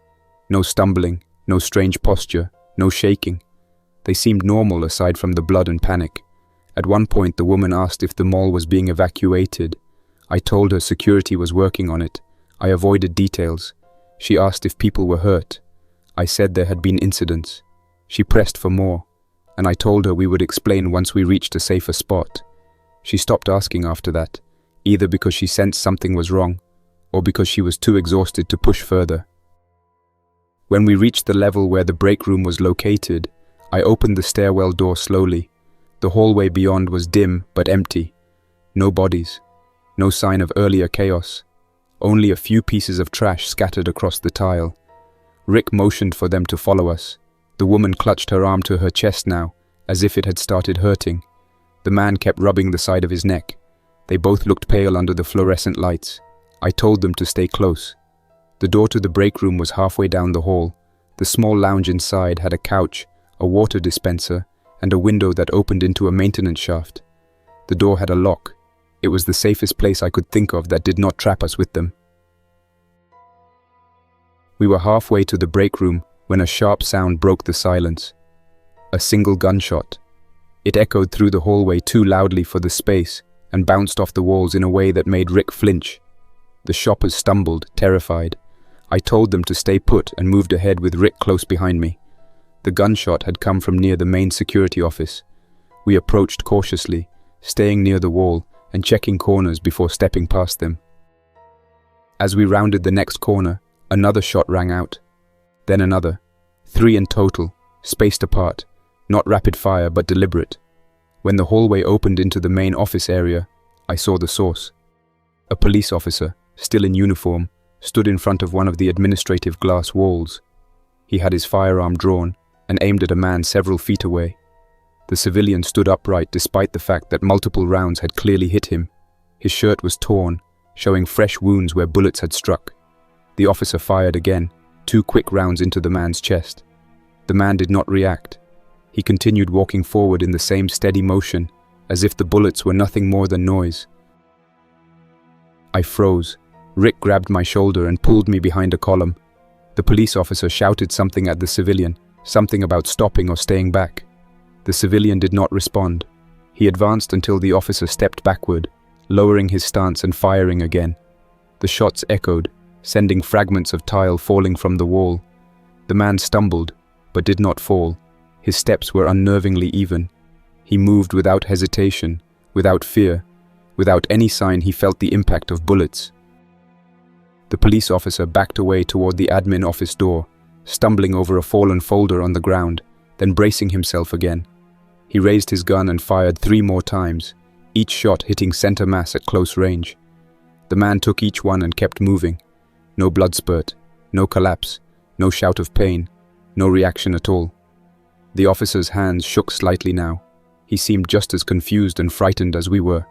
No stumbling, no strange posture, no shaking. They seemed normal aside from the blood and panic. At one point, the woman asked if the mall was being evacuated. I told her security was working on it. I avoided details. She asked if people were hurt. I said there had been incidents. She pressed for more, and I told her we would explain once we reached a safer spot. She stopped asking after that, either because she sensed something was wrong, or because she was too exhausted to push further. When we reached the level where the break room was located, I opened the stairwell door slowly. The hallway beyond was dim but empty. No bodies. No sign of earlier chaos. Only a few pieces of trash scattered across the tile. Rick motioned for them to follow us. The woman clutched her arm to her chest now, as if it had started hurting. The man kept rubbing the side of his neck. They both looked pale under the fluorescent lights. I told them to stay close. The door to the break room was halfway down the hall. The small lounge inside had a couch, a water dispenser, and a window that opened into a maintenance shaft. The door had a lock. It was the safest place I could think of that did not trap us with them. We were halfway to the break room when a sharp sound broke the silence. A single gunshot. It echoed through the hallway too loudly for the space and bounced off the walls in a way that made Rick flinch. The shoppers stumbled, terrified. I told them to stay put and moved ahead with Rick close behind me. The gunshot had come from near the main security office. We approached cautiously, staying near the wall and checking corners before stepping past them. As we rounded the next corner, another shot rang out. Then another. 3 in total, spaced apart, not rapid fire but deliberate. When the hallway opened into the main office area, I saw the source. A police officer, still in uniform, stood in front of one of the administrative glass walls. He had his firearm drawn and aimed at a man several feet away. The civilian stood upright despite the fact that multiple rounds had clearly hit him. His shirt was torn, showing fresh wounds where bullets had struck. The officer fired again, 2 quick rounds into the man's chest. The man did not react. He continued walking forward in the same steady motion, as if the bullets were nothing more than noise. I froze. Rick grabbed my shoulder and pulled me behind a column. The police officer shouted something at the civilian, something about stopping or staying back. The civilian did not respond. He advanced until the officer stepped backward, lowering his stance and firing again. The shots echoed, sending fragments of tile falling from the wall. The man stumbled, but did not fall. His steps were unnervingly even. He moved without hesitation, without fear, without any sign he felt the impact of bullets. The police officer backed away toward the admin office door, stumbling over a fallen folder on the ground, then bracing himself again. He raised his gun and fired 3 more times, each shot hitting center mass at close range. The man took each one and kept moving. No blood spurt, no collapse, no shout of pain, no reaction at all. The officer's hands shook slightly now. He seemed just as confused and frightened as we were.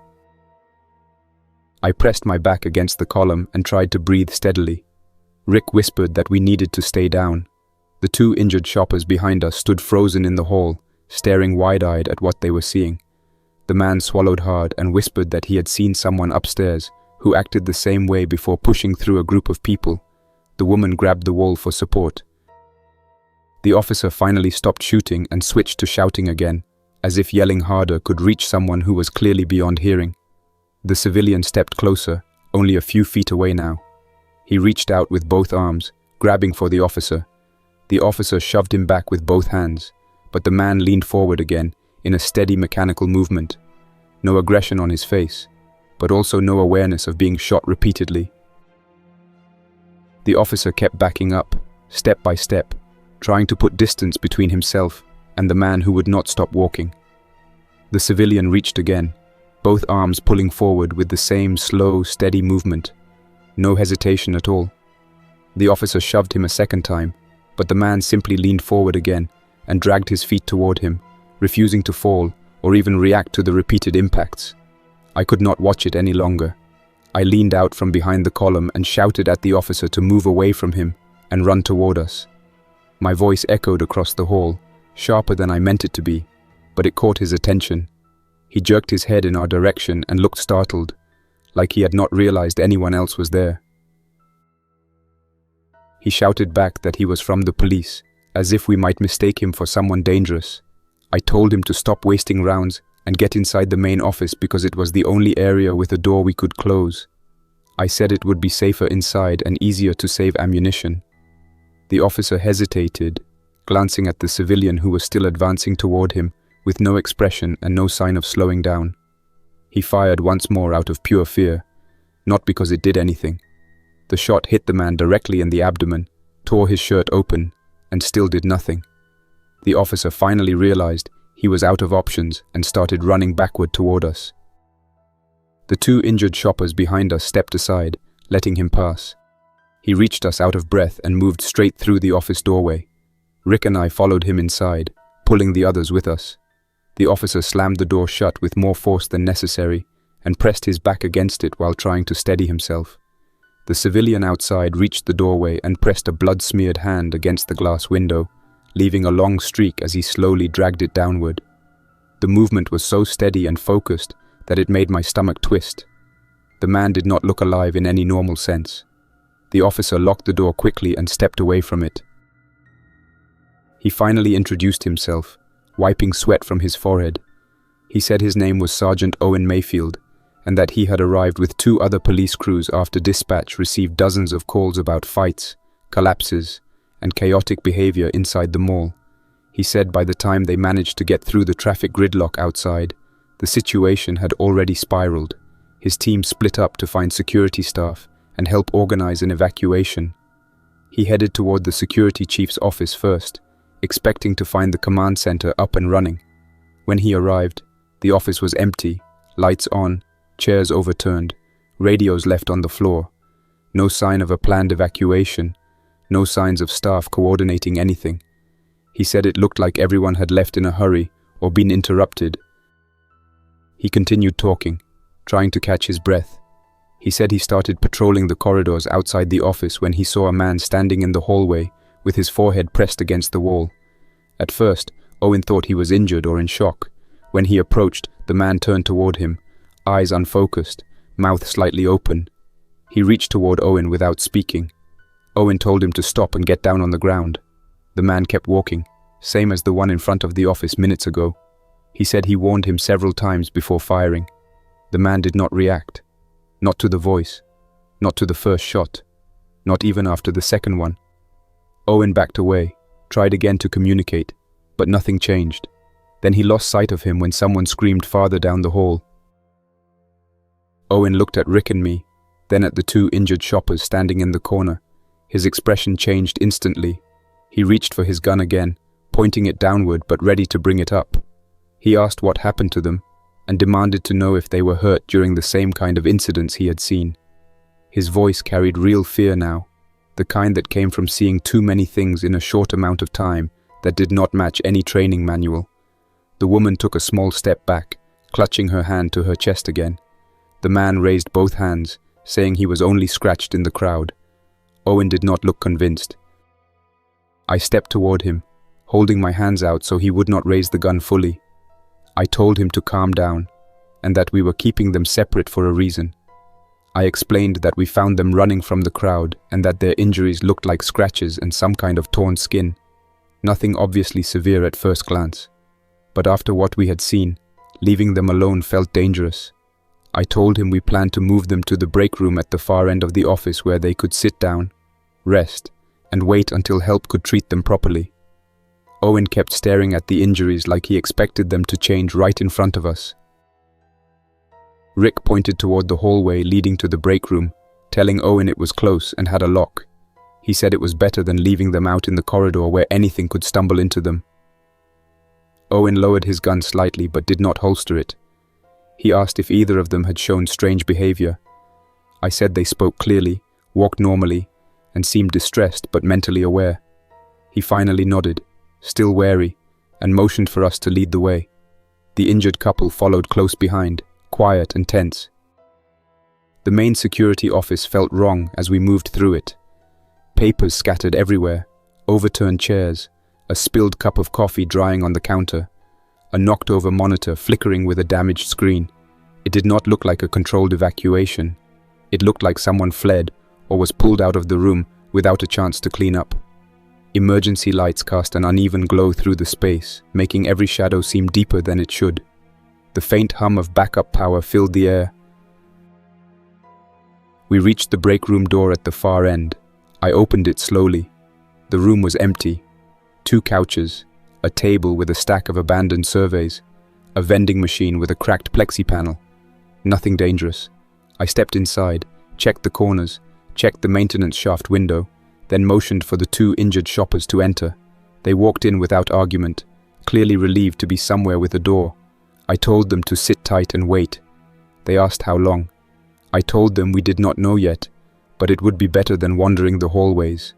I pressed my back against the column and tried to breathe steadily. Rick whispered that we needed to stay down. The 2 injured shoppers behind us stood frozen in the hall, staring wide-eyed at what they were seeing. The man swallowed hard and whispered that he had seen someone upstairs who acted the same way before pushing through a group of people. The woman grabbed the wall for support. The officer finally stopped shooting and switched to shouting again, as if yelling harder could reach someone who was clearly beyond hearing. The civilian stepped closer, only a few feet away now. He reached out with both arms, grabbing for the officer. The officer shoved him back with both hands, but the man leaned forward again in a steady mechanical movement. No aggression on his face, but also no awareness of being shot repeatedly. The officer kept backing up, step by step, trying to put distance between himself and the man who would not stop walking. The civilian reached again, both arms pulling forward with the same slow, steady movement. No hesitation at all. The officer shoved him a second time, but the man simply leaned forward again and dragged his feet toward him, refusing to fall or even react to the repeated impacts. I could not watch it any longer. I leaned out from behind the column and shouted at the officer to move away from him and run toward us. My voice echoed across the hall, sharper than I meant it to be, but it caught his attention. He jerked his head in our direction and looked startled, like he had not realized anyone else was there. He shouted back that he was from the police, as if we might mistake him for someone dangerous. I told him to stop wasting rounds and get inside the main office because it was the only area with a door we could close. I said it would be safer inside and easier to save ammunition. The officer hesitated, glancing at the civilian who was still advancing toward him with no expression and no sign of slowing down. He fired once more out of pure fear, not because it did anything. The shot hit the man directly in the abdomen, tore his shirt open, and still did nothing. The officer finally realized he was out of options and started running backward toward us. The two injured shoppers behind us stepped aside, letting him pass. He reached us out of breath and moved straight through the office doorway. Rick and I followed him inside, pulling the others with us. The officer slammed the door shut with more force than necessary and pressed his back against it while trying to steady himself. The civilian outside reached the doorway and pressed a blood-smeared hand against the glass window, leaving a long streak as he slowly dragged it downward. The movement was so steady and focused that it made my stomach twist. The man did not look alive in any normal sense. The officer locked the door quickly and stepped away from it. He finally introduced himself, wiping sweat from his forehead. He said his name was Sergeant Owen Mayfield, and that he had arrived with 2 other police crews after dispatch received dozens of calls about fights, collapses, and chaotic behavior inside the mall. He said by the time they managed to get through the traffic gridlock outside, the situation had already spiraled. His team split up to find security staff and help organize an evacuation. He headed toward the security chief's office first, expecting to find the command center up and running. When he arrived, the office was empty, lights on, chairs overturned, radios left on the floor. No sign of a planned evacuation, no signs of staff coordinating anything. He said it looked like everyone had left in a hurry or been interrupted. He continued talking, trying to catch his breath. He said he started patrolling the corridors outside the office when he saw a man standing in the hallway with his forehead pressed against the wall. At first, Owen thought he was injured or in shock. When he approached, the man turned toward him, eyes unfocused, mouth slightly open. He reached toward Owen without speaking. Owen told him to stop and get down on the ground. The man kept walking, same as the one in front of the office minutes ago. He said he warned him several times before firing. The man did not react. Not to the voice. Not to the first shot. Not even after the second one. Owen backed away, tried again to communicate, but nothing changed. Then he lost sight of him when someone screamed farther down the hall. Owen looked at Rick and me, then at the 2 injured shoppers standing in the corner. His expression changed instantly. He reached for his gun again, pointing it downward but ready to bring it up. He asked what happened to them, and demanded to know if they were hurt during the same kind of incidents he had seen. His voice carried real fear now, the kind that came from seeing too many things in a short amount of time that did not match any training manual. The woman took a small step back, clutching her hand to her chest again. The man raised both hands, saying he was only scratched in the crowd. Owen did not look convinced. I stepped toward him, holding my hands out so he would not raise the gun fully. I told him to calm down, and that we were keeping them separate for a reason. I explained that we found them running from the crowd and that their injuries looked like scratches and some kind of torn skin. Nothing obviously severe at first glance. But after what we had seen, leaving them alone felt dangerous. I told him we planned to move them to the break room at the far end of the office where they could sit down, rest, and wait until help could treat them properly. Owen kept staring at the injuries like he expected them to change right in front of us. Rick pointed toward the hallway leading to the break room, telling Owen it was close and had a lock. He said it was better than leaving them out in the corridor where anything could stumble into them. Owen lowered his gun slightly but did not holster it. He asked if either of them had shown strange behavior. I said they spoke clearly, walked normally, and seemed distressed but mentally aware. He finally nodded, still wary, and motioned for us to lead the way. The injured couple followed close behind, quiet and tense. The main security office felt wrong as we moved through it. Papers scattered everywhere, overturned chairs, a spilled cup of coffee drying on the counter, a knocked-over monitor flickering with a damaged screen. It did not look like a controlled evacuation. It looked like someone fled or was pulled out of the room without a chance to clean up. Emergency lights cast an uneven glow through the space, making every shadow seem deeper than it should. The faint hum of backup power filled the air. We reached the break room door at the far end. I opened it slowly. The room was empty. 2 couches, a table with a stack of abandoned surveys, a vending machine with a cracked plexi panel. Nothing dangerous. I stepped inside, checked the corners, checked the maintenance shaft window, then motioned for the two injured shoppers to enter. They walked in without argument, clearly relieved to be somewhere with a door. I told them to sit tight and wait. They asked how long. I told them we did not know yet, but it would be better than wandering the hallways.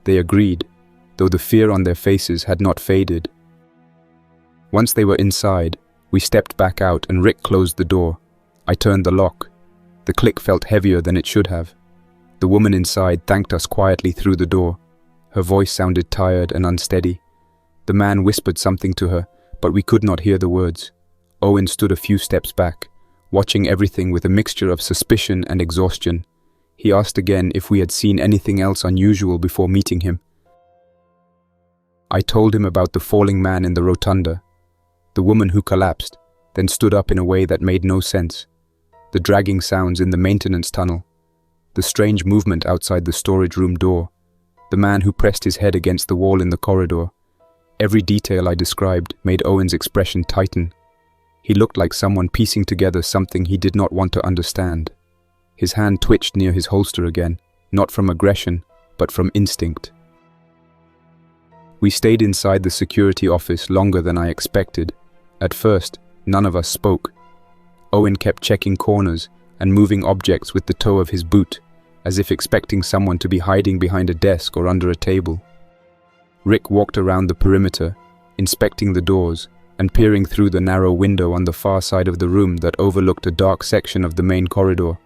They agreed, though the fear on their faces had not faded. Once they were inside, we stepped back out and Rick closed the door. I turned the lock. The click felt heavier than it should have. The woman inside thanked us quietly through the door. Her voice sounded tired and unsteady. The man whispered something to her, but we could not hear the words. Owen stood a few steps back, watching everything with a mixture of suspicion and exhaustion. He asked again if we had seen anything else unusual before meeting him. I told him about the falling man in the rotunda, the woman who collapsed, then stood up in a way that made no sense, the dragging sounds in the maintenance tunnel, the strange movement outside the storage room door, the man who pressed his head against the wall in the corridor. Every detail I described made Owen's expression tighten. He looked like someone piecing together something he did not want to understand. His hand twitched near his holster again, not from aggression, but from instinct. We stayed inside the security office longer than I expected. At first, none of us spoke. Owen kept checking corners and moving objects with the toe of his boot, as if expecting someone to be hiding behind a desk or under a table. Rick walked around the perimeter, inspecting the doors and peering through the narrow window on the far side of the room that overlooked a dark section of the main corridor.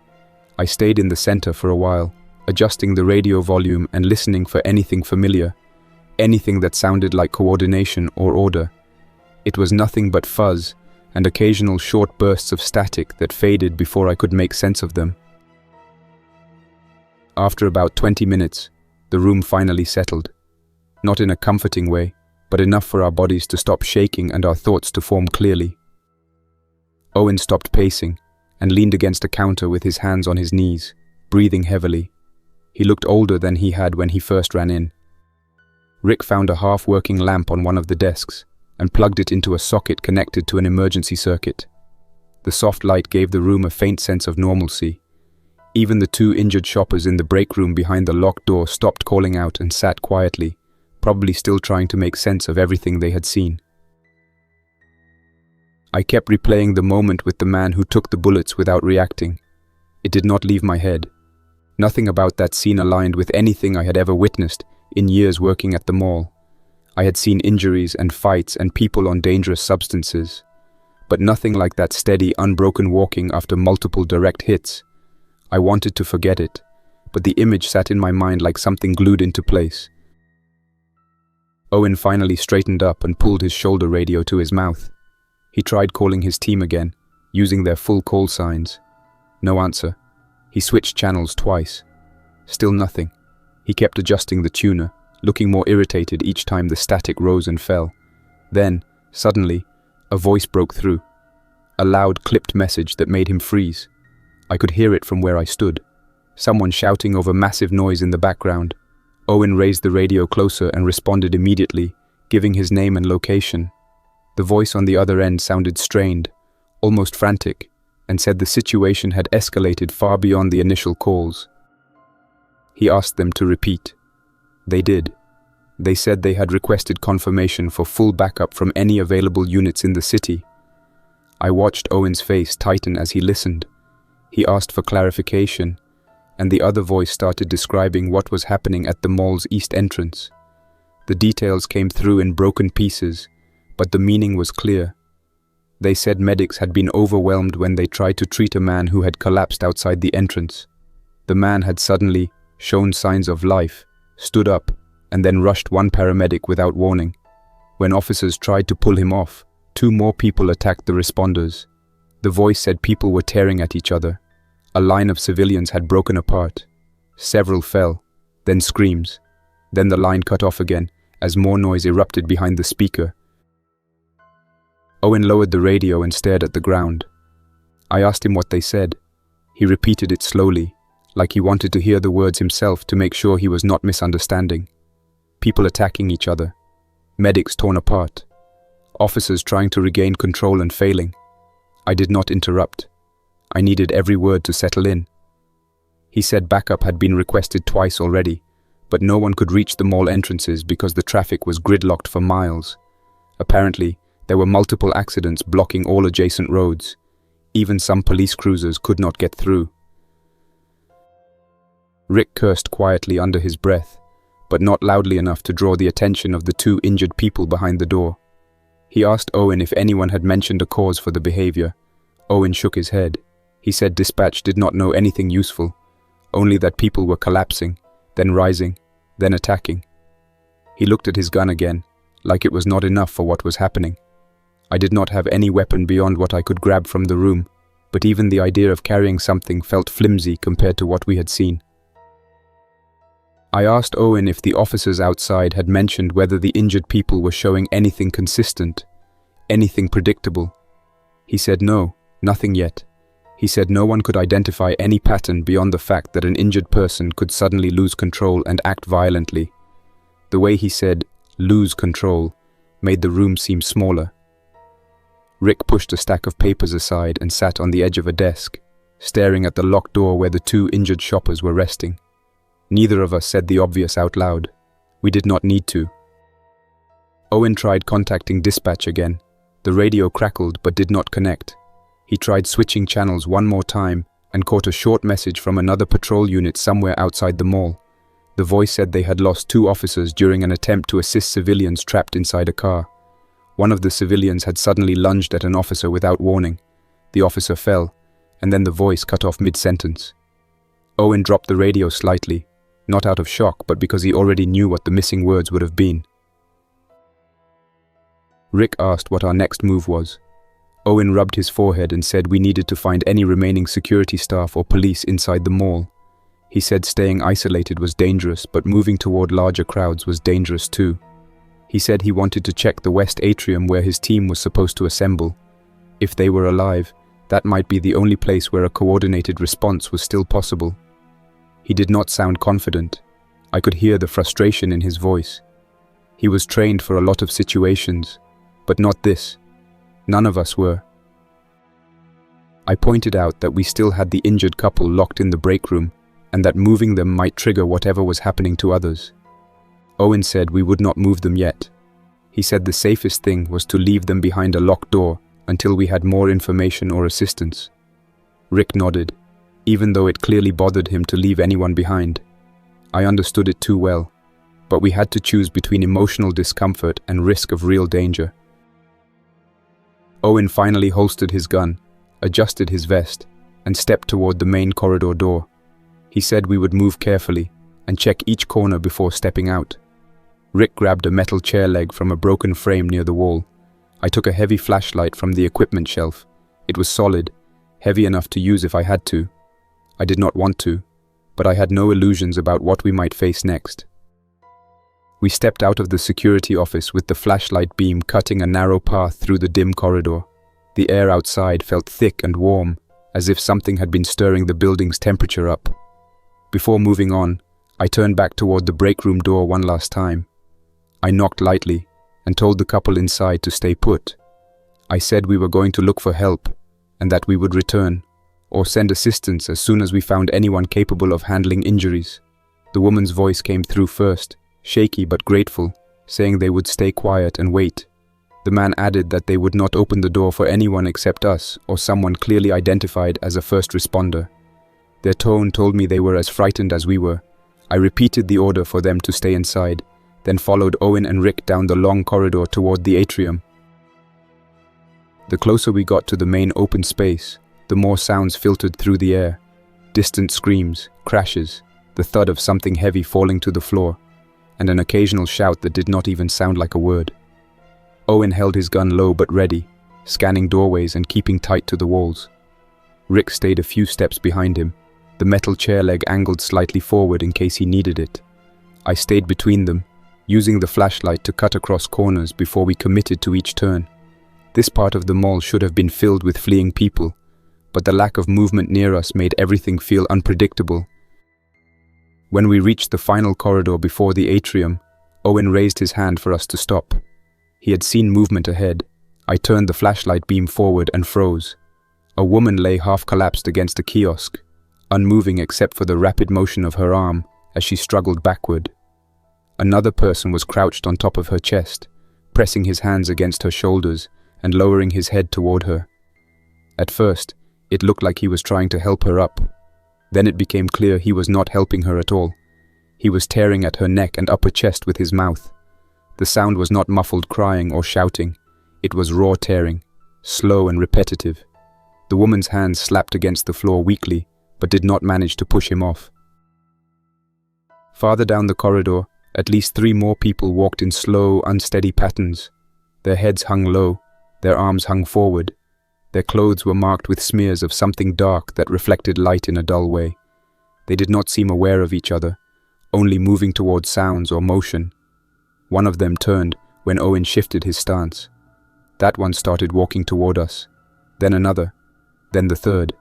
I stayed in the center for a while, adjusting the radio volume and listening for anything familiar, anything that sounded like coordination or order. It was nothing but fuzz and occasional short bursts of static that faded before I could make sense of them. After about 20 minutes, the room finally settled. Not in a comforting way, but enough for our bodies to stop shaking and our thoughts to form clearly. Owen stopped pacing and leaned against a counter with his hands on his knees, breathing heavily. He looked older than he had when he first ran in. Rick found a half-working lamp on one of the desks and plugged it into a socket connected to an emergency circuit. The soft light gave the room a faint sense of normalcy. Even the two injured shoppers in the break room behind the locked door stopped calling out and sat quietly, probably still trying to make sense of everything they had seen. I kept replaying the moment with the man who took the bullets without reacting. It did not leave my head. Nothing about that scene aligned with anything I had ever witnessed in years working at the mall. I had seen injuries and fights and people on dangerous substances, but nothing like that steady, unbroken walking after multiple direct hits. I wanted to forget it, but the image sat in my mind like something glued into place. Owen finally straightened up and pulled his shoulder radio to his mouth. He tried calling his team again, using their full call signs. No answer. He switched channels twice. Still nothing. He kept adjusting the tuner, looking more irritated each time the static rose and fell. Then, suddenly, a voice broke through. A loud, clipped message that made him freeze. I could hear it from where I stood. Someone shouting over massive noise in the background. Owen raised the radio closer and responded immediately, giving his name and location. The voice on the other end sounded strained, almost frantic, and said the situation had escalated far beyond the initial calls. He asked them to repeat. They did. They said they had requested confirmation for full backup from any available units in the city. I watched Owen's face tighten as he listened. He asked for clarification, and the other voice started describing what was happening at the mall's east entrance. The details came through in broken pieces, but the meaning was clear. They said medics had been overwhelmed when they tried to treat a man who had collapsed outside the entrance. The man had suddenly shown signs of life, stood up, and then rushed one paramedic without warning. When officers tried to pull him off, 2 more people attacked the responders. The voice said people were tearing at each other. A line of civilians had broken apart. Several fell, then screams. Then the line cut off again as more noise erupted behind the speaker. Owen lowered the radio and stared at the ground. I asked him what they said. He repeated it slowly, like he wanted to hear the words himself to make sure he was not misunderstanding. People attacking each other. Medics torn apart. Officers trying to regain control and failing. I did not interrupt. I needed every word to settle in. He said backup had been requested twice already, but no one could reach the mall entrances because the traffic was gridlocked for miles. Apparently, there were multiple accidents blocking all adjacent roads. Even some police cruisers could not get through. Rick cursed quietly under his breath, but not loudly enough to draw the attention of the two injured people behind the door. He asked Owen if anyone had mentioned a cause for the behavior. Owen shook his head. He said dispatch did not know anything useful, only that people were collapsing, then rising, then attacking. He looked at his gun again, like it was not enough for what was happening. I did not have any weapon beyond what I could grab from the room, but even the idea of carrying something felt flimsy compared to what we had seen. I asked Owen if the officers outside had mentioned whether the injured people were showing anything consistent, anything predictable. He said no, nothing yet. He said no one could identify any pattern beyond the fact that an injured person could suddenly lose control and act violently. The way he said, "lose control," made the room seem smaller. Rick pushed a stack of papers aside and sat on the edge of a desk, staring at the locked door where the two injured shoppers were resting. Neither of us said the obvious out loud. We did not need to. Owen tried contacting dispatch again. The radio crackled but did not connect. He tried switching channels one more time and caught a short message from another patrol unit somewhere outside the mall. The voice said they had lost 2 officers during an attempt to assist civilians trapped inside a car. One of the civilians had suddenly lunged at an officer without warning. The officer fell, and then the voice cut off mid-sentence. Owen dropped the radio slightly, not out of shock, but because he already knew what the missing words would have been. Rick asked what our next move was. Owen rubbed his forehead and said we needed to find any remaining security staff or police inside the mall. He said staying isolated was dangerous, but moving toward larger crowds was dangerous too. He said he wanted to check the west atrium where his team was supposed to assemble. If they were alive, that might be the only place where a coordinated response was still possible. He did not sound confident. I could hear the frustration in his voice. He was trained for a lot of situations, but not this. None of us were. I pointed out that we still had the injured couple locked in the break room, and that moving them might trigger whatever was happening to others. Owen said we would not move them yet. He said the safest thing was to leave them behind a locked door until we had more information or assistance. Rick nodded, even though it clearly bothered him to leave anyone behind. I understood it too well, but we had to choose between emotional discomfort and risk of real danger. Owen finally holstered his gun, adjusted his vest, and stepped toward the main corridor door. He said we would move carefully and check each corner before stepping out. Rick grabbed a metal chair leg from a broken frame near the wall. I took a heavy flashlight from the equipment shelf. It was solid, heavy enough to use if I had to. I did not want to, but I had no illusions about what we might face next. We stepped out of the security office with the flashlight beam cutting a narrow path through the dim corridor. The air outside felt thick and warm, as if something had been stirring the building's temperature up. Before moving on, I turned back toward the break room door one last time. I knocked lightly and told the couple inside to stay put. I said we were going to look for help and that we would return or send assistance as soon as we found anyone capable of handling injuries. The woman's voice came through first, shaky but grateful, saying they would stay quiet and wait. The man added that they would not open the door for anyone except us or someone clearly identified as a first responder. Their tone told me they were as frightened as we were. I repeated the order for them to stay inside, then followed Owen and Rick down the long corridor toward the atrium. The closer we got to the main open space, the more sounds filtered through the air. Distant screams, crashes, the thud of something heavy falling to the floor, and an occasional shout that did not even sound like a word. Owen held his gun low but ready, scanning doorways and keeping tight to the walls. Rick stayed a few steps behind him, the metal chair leg angled slightly forward in case he needed it. I stayed between them, using the flashlight to cut across corners before we committed to each turn. This part of the mall should have been filled with fleeing people, but the lack of movement near us made everything feel unpredictable. When we reached the final corridor before the atrium, Owen raised his hand for us to stop. He had seen movement ahead. I turned the flashlight beam forward and froze. A woman lay half-collapsed against a kiosk, unmoving except for the rapid motion of her arm as she struggled backward. Another person was crouched on top of her chest, pressing his hands against her shoulders and lowering his head toward her. At first, it looked like he was trying to help her up. Then it became clear he was not helping her at all. He was tearing at her neck and upper chest with his mouth. The sound was not muffled crying or shouting. It was raw tearing, slow and repetitive. The woman's hands slapped against the floor weakly, but did not manage to push him off. Farther down the corridor, at least 3 more people walked in slow, unsteady patterns. Their heads hung low, their arms hung forward. Their clothes were marked with smears of something dark that reflected light in a dull way. They did not seem aware of each other, only moving towards sounds or motion. One of them turned when Owen shifted his stance. That one started walking toward us, then another, then the third.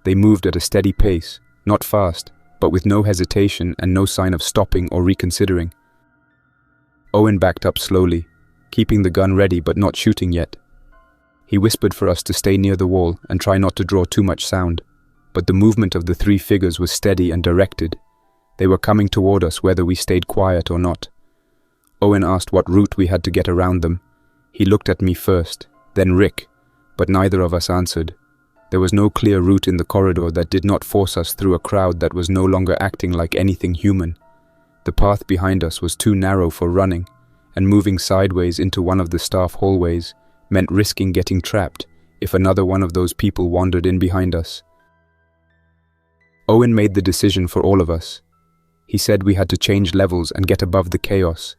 They moved at a steady pace, not fast, but with no hesitation and no sign of stopping or reconsidering. Owen backed up slowly, keeping the gun ready but not shooting yet. He whispered for us to stay near the wall and try not to draw too much sound, but the movement of the 3 figures was steady and directed. They were coming toward us whether we stayed quiet or not. Owen asked what route we had to get around them. He looked at me first, then Rick, but neither of us answered. There was no clear route in the corridor that did not force us through a crowd that was no longer acting like anything human. The path behind us was too narrow for running, and moving sideways into one of the staff hallways meant risking getting trapped if another one of those people wandered in behind us. Owen made the decision for all of us. He said we had to change levels and get above the chaos.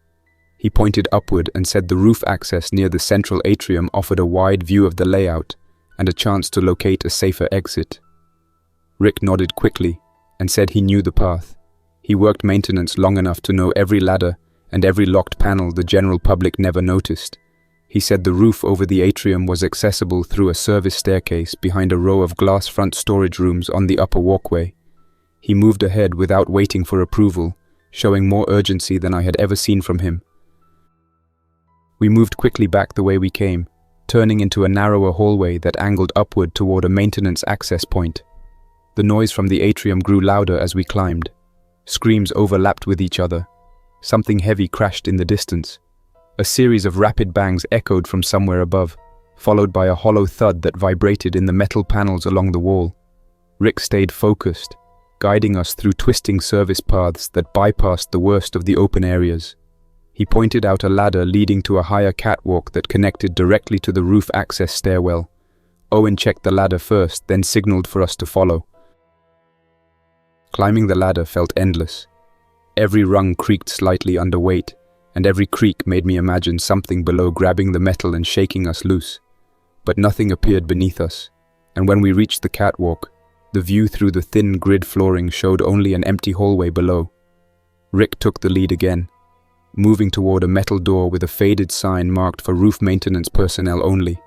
He pointed upward and said the roof access near the central atrium offered a wide view of the layout and a chance to locate a safer exit. Rick nodded quickly and said he knew the path. He worked maintenance long enough to know every ladder and every locked panel the general public never noticed. He said the roof over the atrium was accessible through a service staircase behind a row of glass front storage rooms on the upper walkway. He moved ahead without waiting for approval, showing more urgency than I had ever seen from him. We moved quickly back the way we came, turning into a narrower hallway that angled upward toward a maintenance access point. The noise from the atrium grew louder as we climbed. Screams overlapped with each other. Something heavy crashed in the distance. A series of rapid bangs echoed from somewhere above, followed by a hollow thud that vibrated in the metal panels along the wall. Rick stayed focused, guiding us through twisting service paths that bypassed the worst of the open areas. He pointed out a ladder leading to a higher catwalk that connected directly to the roof access stairwell. Owen checked the ladder first, then signaled for us to follow. Climbing the ladder felt endless. Every rung creaked slightly under weight, and every creak made me imagine something below grabbing the metal and shaking us loose. But nothing appeared beneath us, and when we reached the catwalk, the view through the thin grid flooring showed only an empty hallway below. Rick took the lead again, moving toward a metal door with a faded sign marked for roof maintenance personnel only.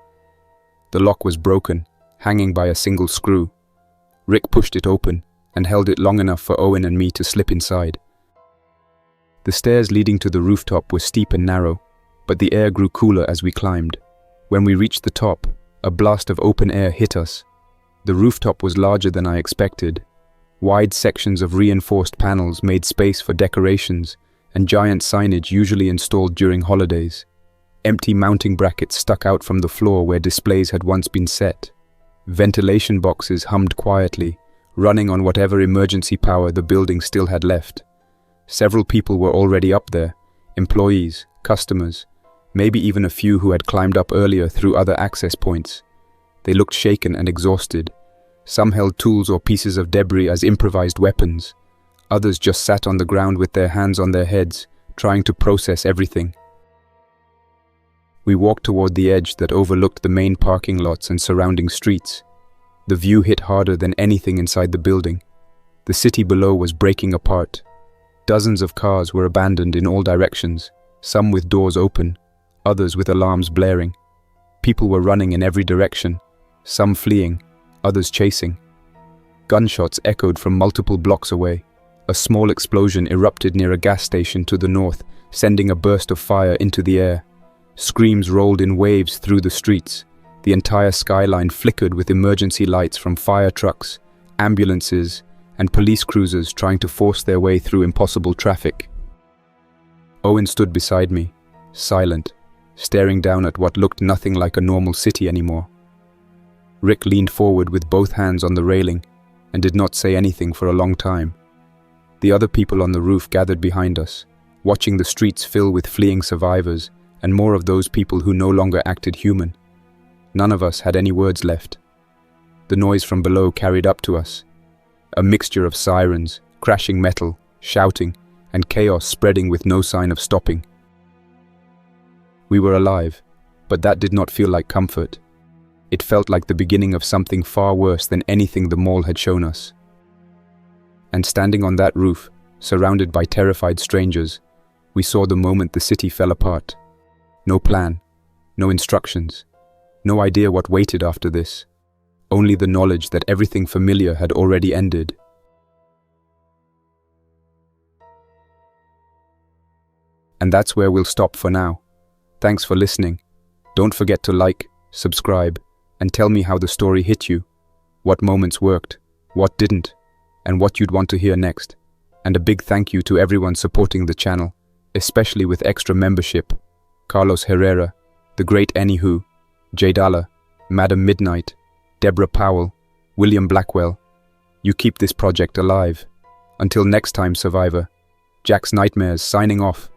The lock was broken, hanging by a single screw. Rick pushed it open and held it long enough for Owen and me to slip inside. The stairs leading to the rooftop were steep and narrow, but the air grew cooler as we climbed. When we reached the top, a blast of open air hit us. The rooftop was larger than I expected. Wide sections of reinforced panels made space for decorations and giant signage usually installed during holidays. Empty mounting brackets stuck out from the floor where displays had once been set. Ventilation boxes hummed quietly, running on whatever emergency power the building still had left. Several people were already up there, employees, customers, maybe even a few who had climbed up earlier through other access points. They looked shaken and exhausted. Some held tools or pieces of debris as improvised weapons. Others just sat on the ground with their hands on their heads, trying to process everything. We walked toward the edge that overlooked the main parking lots and surrounding streets. The view hit harder than anything inside the building. The city below was breaking apart. Dozens of cars were abandoned in all directions, some with doors open, others with alarms blaring. People were running in every direction, some fleeing, others chasing. Gunshots echoed from multiple blocks away. A small explosion erupted near a gas station to the north, sending a burst of fire into the air. Screams rolled in waves through the streets. The entire skyline flickered with emergency lights from fire trucks, ambulances, and police cruisers trying to force their way through impossible traffic. Owen stood beside me, silent, staring down at what looked nothing like a normal city anymore. Rick leaned forward with both hands on the railing and did not say anything for a long time. The other people on the roof gathered behind us, watching the streets fill with fleeing survivors and more of those people who no longer acted human. None of us had any words left. The noise from below carried up to us, a mixture of sirens, crashing metal, shouting, and chaos spreading with no sign of stopping. We were alive, but that did not feel like comfort. It felt like the beginning of something far worse than anything the mall had shown us. And standing on that roof, surrounded by terrified strangers, we saw the moment the city fell apart. No plan, no instructions, no idea what waited after this. Only the knowledge that everything familiar had already ended. And that's where we'll stop for now. Thanks for listening. Don't forget to like, subscribe, and tell me how the story hit you, what moments worked, what didn't, and what you'd want to hear next. And a big thank you to everyone supporting the channel, especially with extra membership. Carlos Herrera, The Great Anywho, Jadala, Madam Midnight, Deborah Powell, William Blackwell. You keep this project alive. Until next time, Survivor. Jack's Nightmares signing off.